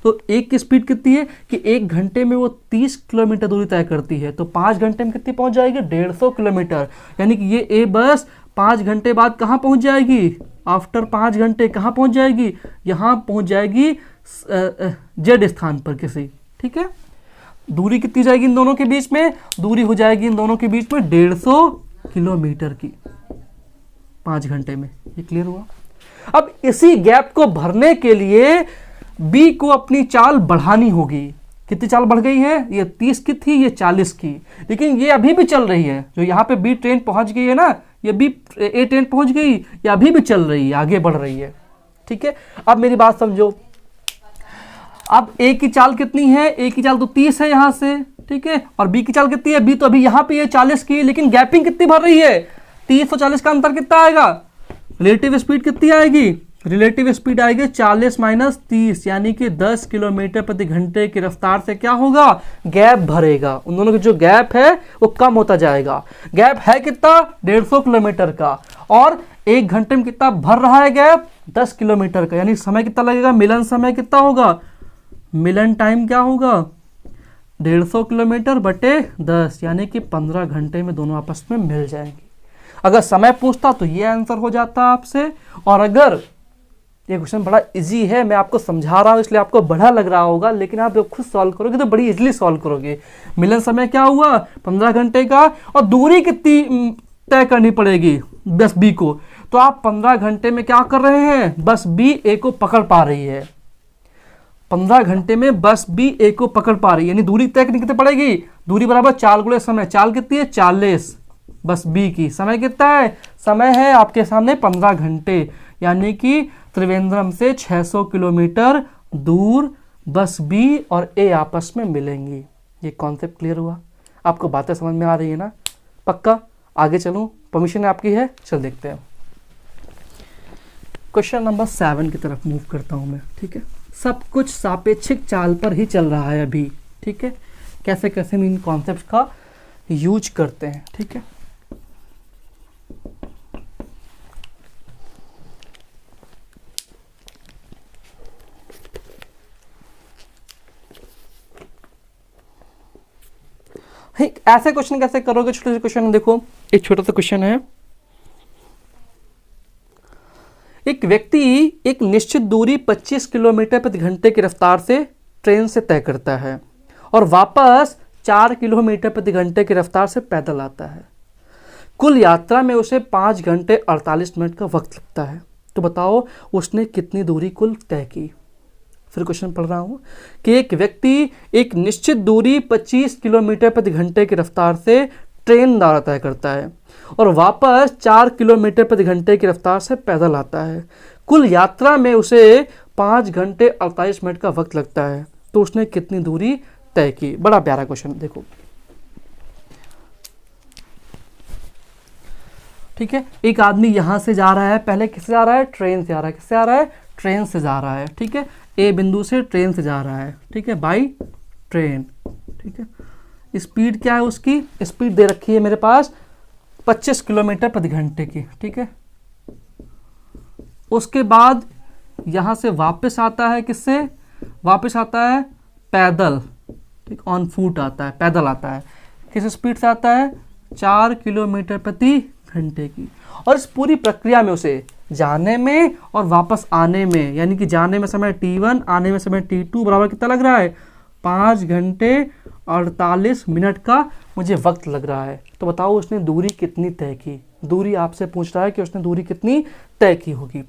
तो एक की स्पीड कितनी है कि 1 घंटे में वो 30 किलोमीटर दूरी तय करती है। तो 5 घंटे में कितनी पहुंच जाएगी? 150 किलोमीटर। यानी कि ये ए बस 5 घंटे बाद कहाँ पहुंच जाएगी? आफ्टर 5 घंटे कहाँ पहुंच जाएगी? यहाँ पहुंच जाएगी जेड स्थान पर किसी, ठीक है। दूरी कितनी जाएगी इन दोनों के बीच में? दूरी हो जाएगी इन दोनों के बीच में 150 किलोमीटर की 5 घंटे में। ये क्लियर हुआ। अब इसी गैप को भरने के लिए बी को अपनी चाल बढ़ानी होगी। कितनी चाल बढ़ गई है? ये 30 की थी, ये 40 की, लेकिन ये अभी भी चल रही है। जो यहाँ पे बी ट्रेन पहुंच गई है ना, ये बी ए ट्रेन पहुंच गई, ये अभी भी चल रही है, आगे बढ़ रही है, ठीक है। अब मेरी बात समझो, अब ए की चाल कितनी है? ए की चाल तो 30 है यहाँ से, ठीक है, और बी की चाल कितनी है? बी तो अभी यहाँ पे ये 40 की, लेकिन गैपिंग कितनी भर रही है? 30 और 40 का अंतर कितना आएगा? रिलेटिव स्पीड कितनी आएगी? रिलेटिव स्पीड आएगी 40 माइनस 30, यानी कि 10 किलोमीटर प्रति घंटे की रफ्तार से क्या होगा? गैप भरेगा। उन दोनों का जो गैप है वो कम होता जाएगा। गैप है कितना? 150 किलोमीटर का, और 1 घंटे में कितना भर रहा है गैप? 10 किलोमीटर का। यानी समय कितना लगेगा? मिलन समय कितना होगा? मिलन टाइम क्या होगा? 150 किलोमीटर बटे 10, यानी कि 15 घंटे में दोनों आपस में मिल जाएंगे। अगर समय पूछता तो ये आंसर हो जाता आपसे, और अगर ये क्वेश्चन बड़ा इजी है, मैं आपको समझा रहा हूं इसलिए आपको बड़ा लग रहा होगा, लेकिन आप जब खुद सॉल्व करोगे तो बड़ी इजीली सॉल्व करोगे। मिलन समय क्या हुआ? 15 घंटे का, और दूरी कितनी तय करनी पड़ेगी बस बी को? तो आप 15 घंटे में क्या कर रहे हैं? बस बी ए को पकड़ पा रही है। 15 घंटे में बस बी ए को पकड़ पा रही है, यानी दूरी तय कितनी पड़ेगी? दूरी बराबर चाल गुणे समय। चाल कितनी है? 40 बस बी की। समय कितना है? समय है आपके सामने 15 घंटे, यानी कि त्रिवेंद्रम से 600 किलोमीटर दूर बस बी और ए आपस में मिलेंगी। ये कॉन्सेप्ट क्लियर हुआ? आपको बातें समझ में आ रही है ना? पक्का? आगे चलूं? परमिशन आपकी है? चल देखते हैं। क्वेश्चन नंबर 7 की तरफ मूव करता हूं मैं, ठीक है। सब कुछ सापेक्षिक चाल पर ही चल रहा है अभी, ठीक है। कैसे कैसे हम इन कॉन्सेप्ट का यूज करते हैं, ठीक है। ऐसे क्वेश्चन कैसे करोगे? छोटे से क्वेश्चन देखो, एक छोटा सा क्वेश्चन है। एक व्यक्ति एक निश्चित दूरी 25 किलोमीटर प्रति घंटे की रफ्तार से ट्रेन से तय करता है और वापस 4 किलोमीटर प्रति घंटे की रफ्तार से पैदल आता है। कुल यात्रा में उसे 5 घंटे 48 मिनट का वक्त लगता है। तो बताओ उसने कितनी दूरी कुल तय की? फिर क्वेश्चन पढ़ रहा हूँ कि एक व्यक्ति एक निश्चित दूरी 25 किलोमीटर प्रति घंटे की रफ्तार से ट्रेन द्वारा तय करता है और वापस 4 किलोमीटर प्रति घंटे की रफ्तार से पैदल आता है। कुल यात्रा में उसे 5 घंटे 48 मिनट का वक्त लगता है, तो उसने कितनी दूरी तय की। बड़ा प्यारा क्वेश्चन, देखो ठीक है। एक आदमी यहां से जा रहा है, पहले किससे जा रहा है, ट्रेन से आ रहा है। किससे आ रहा है, ट्रेन से जा रहा है, ठीक है। ए बिंदु से ट्रेन से जा रहा है, ठीक है, बाई ट्रेन, ठीक है। स्पीड क्या है उसकी, स्पीड दे रखी है मेरे पास 25 किलोमीटर प्रति घंटे की, ठीक है। उसके बाद यहां से वापस आता है, किससे वापस आता है, पैदल, ठीक, ऑन फुट आता है, पैदल आता है। किस स्पीड से आता है, 4 किलोमीटर प्रति घंटे की। और इस पूरी प्रक्रिया में उसे जाने में और वापस आने में, यानी कि जाने में समय t1, आने में समय t2 बराबर कितना लग रहा है, 5 घंटे 48 मिनट का मुझे वक्त लग रहा है। तो बताओ उसने दूरी कितनी तय की। दूरी आपसे पूछ रहा है कि उसने दूरी कितनी तय की होगी।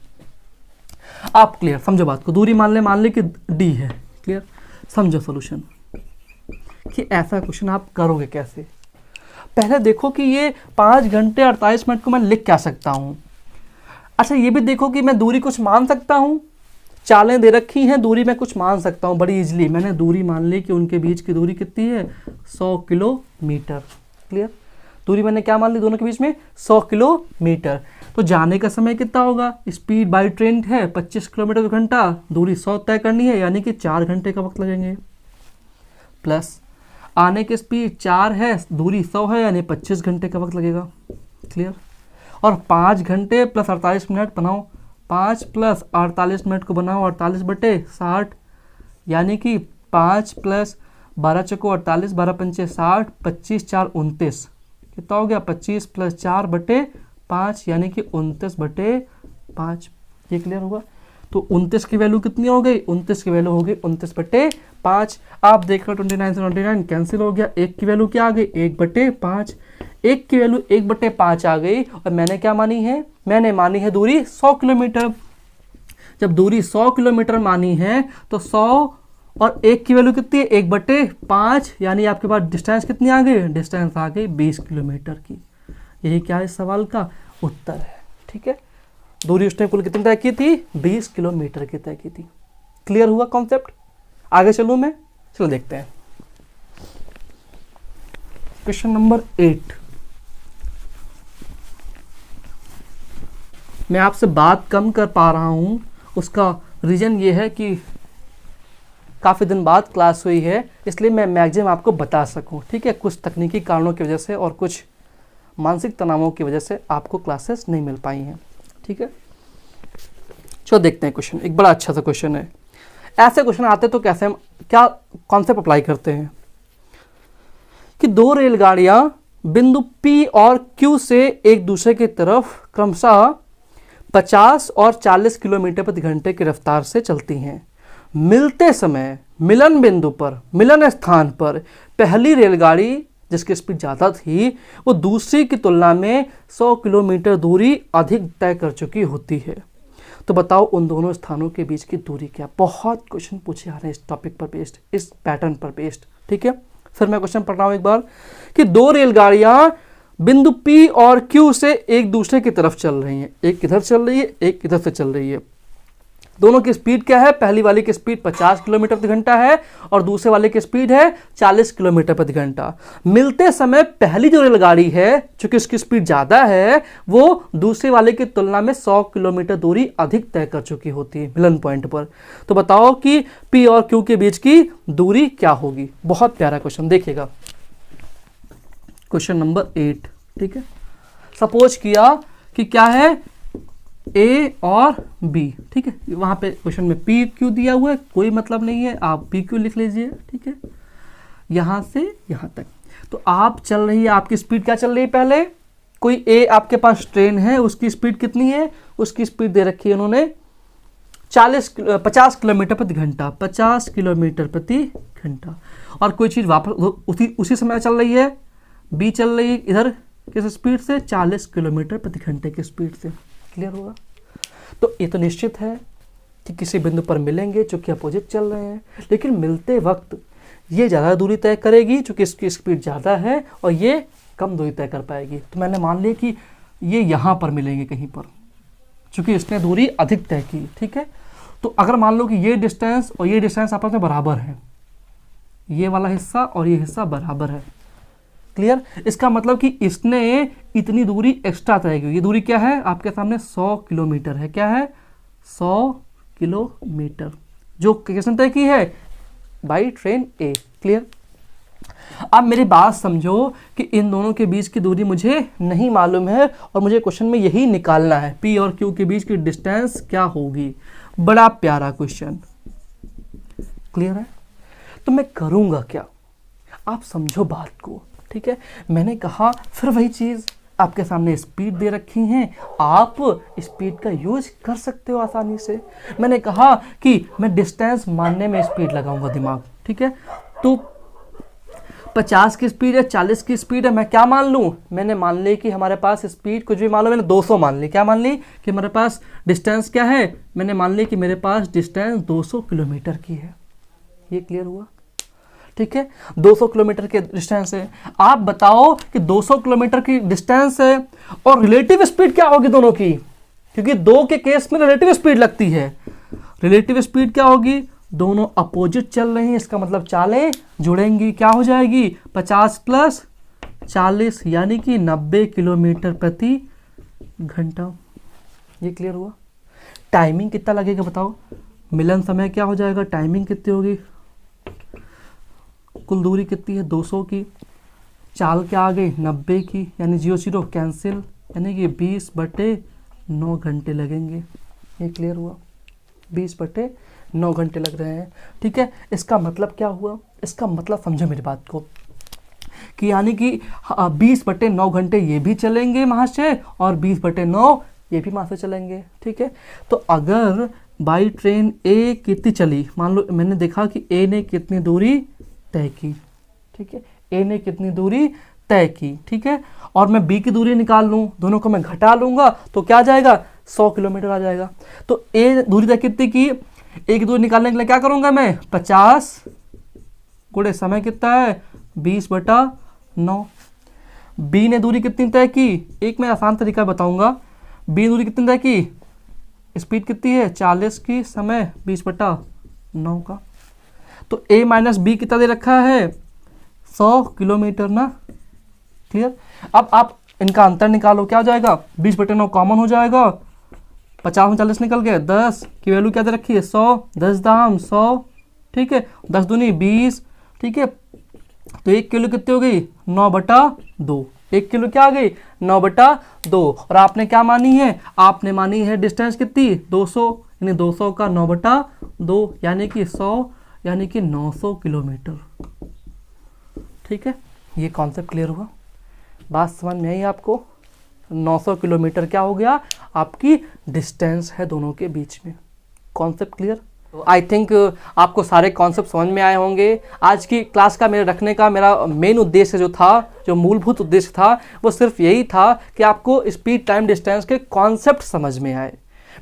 आप क्लियर समझो बात को। दूरी मान ले कि d है, क्लियर, समझो सोल्यूशन कि ऐसा क्वेश्चन आप करोगे कैसे। पहले देखो कि ये 5 घंटे 48 मिनट को मैं लिख क्या सकता हूँ। अच्छा ये भी देखो कि मैं दूरी कुछ मान सकता हूँ, चालें दे रखी हैं, दूरी मैं कुछ मान सकता हूँ बड़ी इजीली। मैंने दूरी मान ली कि उनके बीच की दूरी कितनी है, 100 किलोमीटर, क्लियर। दूरी मैंने क्या मान ली, दोनों के बीच में 100 किलोमीटर। तो जाने का समय कितना होगा, स्पीड बाई ट्रेन है 25 किलोमीटर घंटा, दूरी 100 तय करनी है, यानी कि 4 घंटे का वक्त लगेंगे। प्लस आने की स्पीड 4 है, दूरी 100 है, यानी 25 घंटे का वक्त लगेगा, क्लियर। और 5 घंटे प्लस 48 मिनट बनाओ, 5 प्लस 48 मिनट को बनाओ 48/60, यानी कि 5 प्लस 12 चको 48, 12 पंचे 60, 25 4 29, कितना हो गया, 25 प्लस 4/5, यानी कि 29/5। ये क्लियर होगा। तो 29 की वैल्यू कितनी हो गई, 29 की वैल्यू हो गई 29/5। आप देख रहे हो 29 से 29 कैंसिल हो गया, 1 की वैल्यू क्या आ गई, 1/5। 1 की वैल्यू 1/5 आ गई। और मैंने क्या मानी है, मैंने मानी है दूरी 100 किलोमीटर। जब दूरी 100 किलोमीटर मानी है तो 100 और 1 की वैल्यू कितनी है, 1/5, यानी आपके पास डिस्टेंस कितनी आ गई, डिस्टेंस आ गई 20 किलोमीटर की। यही क्या है इस सवाल का उत्तर है, ठीक है। दूरी उसने कुल कितनी तय की थी, 20 किलोमीटर की तय की थी। क्लियर हुआ कॉन्सेप्ट। आगे चलूं मैं, चलो देखते हैं क्वेश्चन नंबर 8। मैं आपसे बात कम कर पा रहा हूं, उसका रीजन ये है कि काफ़ी दिन बाद क्लास हुई है, इसलिए मैं मैक्सिमम आपको बता सकूं, ठीक है। कुछ तकनीकी कारणों की वजह से और कुछ मानसिक तनावों की वजह से आपको क्लासेस नहीं मिल पाई हैं, ठीक है। चलो देखते हैं क्वेश्चन, एक बड़ा अच्छा सा क्वेश्चन है। ऐसे क्वेश्चन आते तो कैसे हम क्या कॉन्सेप्ट अप्लाई करते हैं कि 2 रेलगाड़ियां बिंदु P और Q से एक दूसरे की तरफ क्रमशः 50 और 40 किलोमीटर प्रति घंटे की रफ्तार से चलती हैं। मिलते समय मिलन बिंदु पर, मिलन स्थान पर पहली रेलगाड़ी जिसकी स्पीड ज़्यादा थी वो दूसरी की तुलना में 100 किलोमीटर दूरी अधिक तय कर चुकी होती है। तो बताओ उन दोनों स्थानों के बीच की दूरी क्या। बहुत क्वेश्चन पूछे आ रहे हैं इस टॉपिक पर बेस्ड, इस पैटर्न पर बेस्ड, ठीक है। फिर मैं क्वेश्चन पढ़ रहा हूं एक बार कि 2 रेलगाड़ियां बिंदु P और Q से एक दूसरे की तरफ चल रही हैं। एक इधर चल रही है, एक इधर से चल रही है। दोनों की स्पीड क्या है, पहली वाली की स्पीड 50 किलोमीटर प्रति घंटा है और दूसरे वाले की स्पीड है 40 किलोमीटर प्रति घंटा। मिलते समय पहली जो रेलगाड़ी है चूंकि उसकी स्पीड ज़्यादा है वो दूसरे वाले की तुलना में 100 किलोमीटर दूरी अधिक तय कर चुकी होती है मिलन पॉइंट पर। तो बताओ कि P और Q के बीच की दूरी क्या होगी। बहुत प्यारा क्वेश्चन, देखिएगा क्वेश्चन नंबर 8, ठीक है। सपोज किया कि क्या है A और B, ठीक है। वहां पे क्वेश्चन में P Q दिया हुआ है, कोई मतलब नहीं है, आप P Q लिख लीजिए, ठीक है, यहां से यहां तक। तो आप चल रही है, आपकी स्पीड क्या चल रही है, पहले कोई A आपके पास ट्रेन है, उसकी स्पीड कितनी है, उसकी स्पीड दे रखी है उन्होंने 50 किलोमीटर प्रति घंटा, 50 किलोमीटर प्रति घंटा। और कोई चीज़ वापस उसी समय चल रही है, B चल रही है इधर किस स्पीड से, 40 किलोमीटर प्रति घंटे की स्पीड से। क्लियर होगा। तो ये तो निश्चित है कि किसी बिंदु पर मिलेंगे चूँकि अपोजिट चल रहे हैं, लेकिन मिलते वक्त ये ज़्यादा दूरी तय करेगी चूँकि इसकी स्पीड ज़्यादा है और ये कम दूरी तय कर पाएगी। तो मैंने मान लिया कि ये यहाँ पर मिलेंगे कहीं पर, चूँकि इसने दूरी अधिक तय की। ठीक है, तो अगर मान लो कि ये डिस्टेंस और ये डिस्टेंस आपस में बराबर है, ये वाला हिस्सा और ये हिस्सा बराबर है। क्लियर? इसका मतलब कि इसने इतनी दूरी एक्स्ट्रा तय की। ये दूरी क्या है आपके सामने? 100 किलोमीटर है। क्या है? 100 किलोमीटर, जो किसने तय की है? By train A. क्लियर? अब मेरी बात समझो कि इन दोनों के बीच की दूरी मुझे नहीं मालूम है और मुझे क्वेश्चन में यही निकालना है, पी और क्यू के बीच की डिस्टेंस क्या होगी। बड़ा प्यारा क्वेश्चन। क्लियर है? तो मैं करूंगा क्या, आप समझो बात को। ठीक है, मैंने कहा फिर वही चीज़, आपके सामने स्पीड दे रखी हैं, आप स्पीड का यूज कर सकते हो आसानी से। मैंने कहा कि मैं डिस्टेंस मानने में स्पीड लगाऊंगा दिमाग। ठीक है, तो 50 की स्पीड है, 40 की स्पीड है, मैं क्या मान लूँ? मैंने मान ली कि हमारे पास स्पीड कुछ भी मान लो, मैंने 200 मान ली। क्या मान ली? कि हमारे पास डिस्टेंस क्या है? मैंने मान ली कि मेरे पास डिस्टेंस 200 किलोमीटर की है। ये क्लियर हुआ? ठीक है, 200 किलोमीटर के डिस्टेंस है। आप बताओ कि 200 किलोमीटर की डिस्टेंस है और रिलेटिव स्पीड क्या होगी दोनों की, क्योंकि दो के केस में रिलेटिव स्पीड लगती है। रिलेटिव स्पीड क्या होगी? दोनों अपोजिट चल रही हैं, इसका मतलब चालें जुड़ेंगी, क्या हो जाएगी? 50 प्लस 40 यानी कि 90 किलोमीटर प्रति घंटा। ये क्लियर हुआ? टाइमिंग कितना लगेगा बताओ? मिलन समय क्या हो जाएगा? टाइमिंग कितनी होगी? कुल दूरी कितनी है? 200 की। चाल क्या आ गई? 90 की, यानी 0 कैंसिल, यानी कि 20/9 घंटे लगेंगे। ये क्लियर हुआ? 20/9 घंटे लग रहे हैं। ठीक है, इसका मतलब क्या हुआ? इसका मतलब समझो मेरी बात को कि यानी कि 20/9 घंटे ये भी चलेंगे वहाँ से और 20/9 ये भी वहाँ से चलेंगे। ठीक है, तो अगर बाई ट्रेन ए कितनी चली, मान लो मैंने देखा कि ए ने कितनी दूरी तय की। ठीक है, ए ने कितनी दूरी तय की। ठीक है, और मैं बी की दूरी निकाल लूँ, दोनों को मैं घटा लूँगा तो क्या आ जाएगा? 100 किलोमीटर आ जाएगा। तो ए दूरी तय कितनी की? ए की दूरी निकालने के लिए क्या करूँगा मैं? 50 गुणे समय कितना है? 20/9। बी ने दूरी कितनी तय की? एक मैं आसान तरीका बताऊँगा। बी ने दूरी कितनी तय की? स्पीड कितनी है? 40 की, समय 20/9 का। तो ए माइनस बी कितना दे रखा है? 100 किलोमीटर ना। क्लियर? अब आप इनका अंतर निकालो, क्या हो जाएगा? 20/9 कॉमन हो जाएगा, 50 में 40 निकल गए, 10 की वैल्यू क्या दे रखी है? 100, 10 दाम 100। ठीक है, 10 दूनी 20। ठीक है, तो 1 किलो कितनी हो गई? 9/2। 1 किलो क्या आ गई? 9/2। और आपने क्या मानी है? आपने मानी है डिस्टेंस कितनी? 200, यानी 200 का 9/2 यानी कि 100, यानी कि 900 किलोमीटर। ठीक है, ये कॉन्सेप्ट क्लियर हुआ? बात समझ में आई आपको? 900 किलोमीटर क्या हो गया? आपकी डिस्टेंस है दोनों के बीच में। Concept clear? आई थिंक आपको सारे कॉन्सेप्ट समझ में आए होंगे। आज की क्लास का मेरे रखने का मेरा मेन उद्देश्य जो था, जो मूलभूत उद्देश्य था, वो सिर्फ यही था कि आपको स्पीड टाइम डिस्टेंस के कॉन्सेप्ट समझ में आए।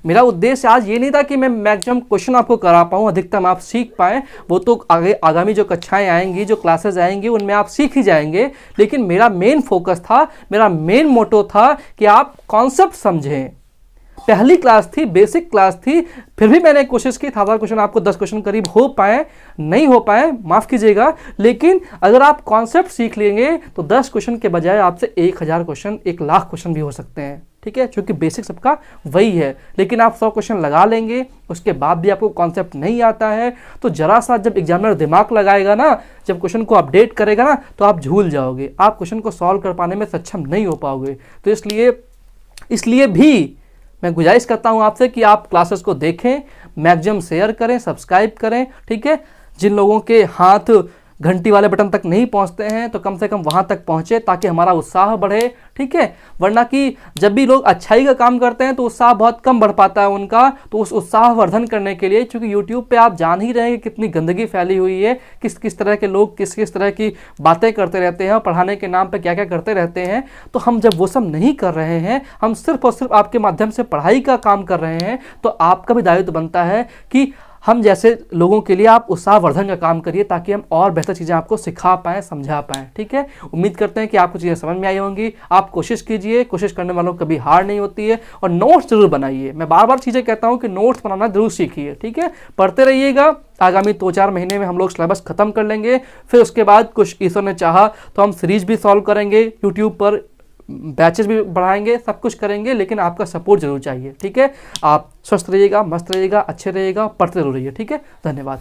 मेरा उद्देश्य आज ये नहीं था कि मैं मैक्सिमम क्वेश्चन आपको करा पाऊँ, अधिकतम आप सीख पाएँ। वो तो आगे आगामी जो कक्षाएं आएंगी, जो क्लासेस आएंगी, उनमें आप सीख ही जाएंगे। लेकिन मेरा मेन फोकस था, मेरा मेन मोटो था कि आप कॉन्सेप्ट समझें। पहली क्लास थी, बेसिक क्लास थी, फिर भी मैंने कोशिश की 1000 क्वेश्चन आपको 10 क्वेश्चन करीब हो पाए, नहीं हो पाए माफ़ कीजिएगा। लेकिन अगर आप कॉन्सेप्ट सीख लेंगे तो 10 क्वेश्चन के बजाय आपसे 1000 क्वेश्चन, 1,00,000 क्वेश्चन भी हो सकते हैं। ठीक है, क्योंकि बेसिक सबका वही है। लेकिन आप 100 क्वेश्चन लगा लेंगे, उसके बाद भी आपको कॉन्सेप्ट नहीं आता है तो जरा सा जब एग्जामिनर दिमाग लगाएगा ना, जब क्वेश्चन को अपडेट करेगा ना, तो आप झूल जाओगे, आप क्वेश्चन को सॉल्व कर पाने में सक्षम नहीं हो पाओगे। तो इसलिए भी मैं गुजारिश करता हूं आपसे कि आप क्लासेस को देखें, मैक्सिमम शेयर करें, सब्सक्राइब करें। ठीक है, जिन लोगों के हाथ घंटी वाले बटन तक नहीं पहुंचते हैं तो कम से कम वहां तक पहुंचे ताकि हमारा उत्साह बढ़े, ठीक है। वरना कि जब भी लोग अच्छाई का काम करते हैं तो उत्साह बहुत कम बढ़ पाता है उनका। तो उस उत्साह वर्धन करने के लिए, चूंकि यूट्यूब पे आप जान ही रहे हैं कि कितनी गंदगी फैली हुई है, किस किस तरह के लोग किस किस तरह की बातें करते रहते हैं और पढ़ाने के नाम पे क्या क्या करते रहते हैं। तो हम जब वो सब नहीं कर रहे हैं, हम सिर्फ और सिर्फ आपके माध्यम से पढ़ाई का काम कर रहे हैं, तो आपका भी दायित्व बनता है कि हम जैसे लोगों के लिए आप उत्साहवर्धन का काम करिए ताकि हम और बेहतर चीज़ें आपको सिखा पाएँ, समझा पाएँ, ठीक है। उम्मीद करते हैं कि आपको चीज़ें समझ में आई होंगी। आप कोशिश कीजिए, कोशिश करने वालों को कभी हार नहीं होती है। और नोट्स जरूर बनाइए। मैं बार बार चीज़ें कहता हूँ कि नोट्स बनाना जरूर सीखिए, ठीक है। पढ़ते रहिएगा। आगामी 2-4 महीने में हम लोग सिलेबस खत्म कर लेंगे। फिर उसके बाद कुछ ईश्वर ने चाहा तो हम सीरीज भी सॉल्व करेंगे यूट्यूब पर, बैचेस भी बढ़ाएंगे, सब कुछ करेंगे, लेकिन आपका सपोर्ट जरूर चाहिए, ठीक है। आप स्वस्थ रहिएगा, मस्त रहिएगा, अच्छे रहिएगा, पढ़ते जरूर रहिए, ठीक है। धन्यवाद।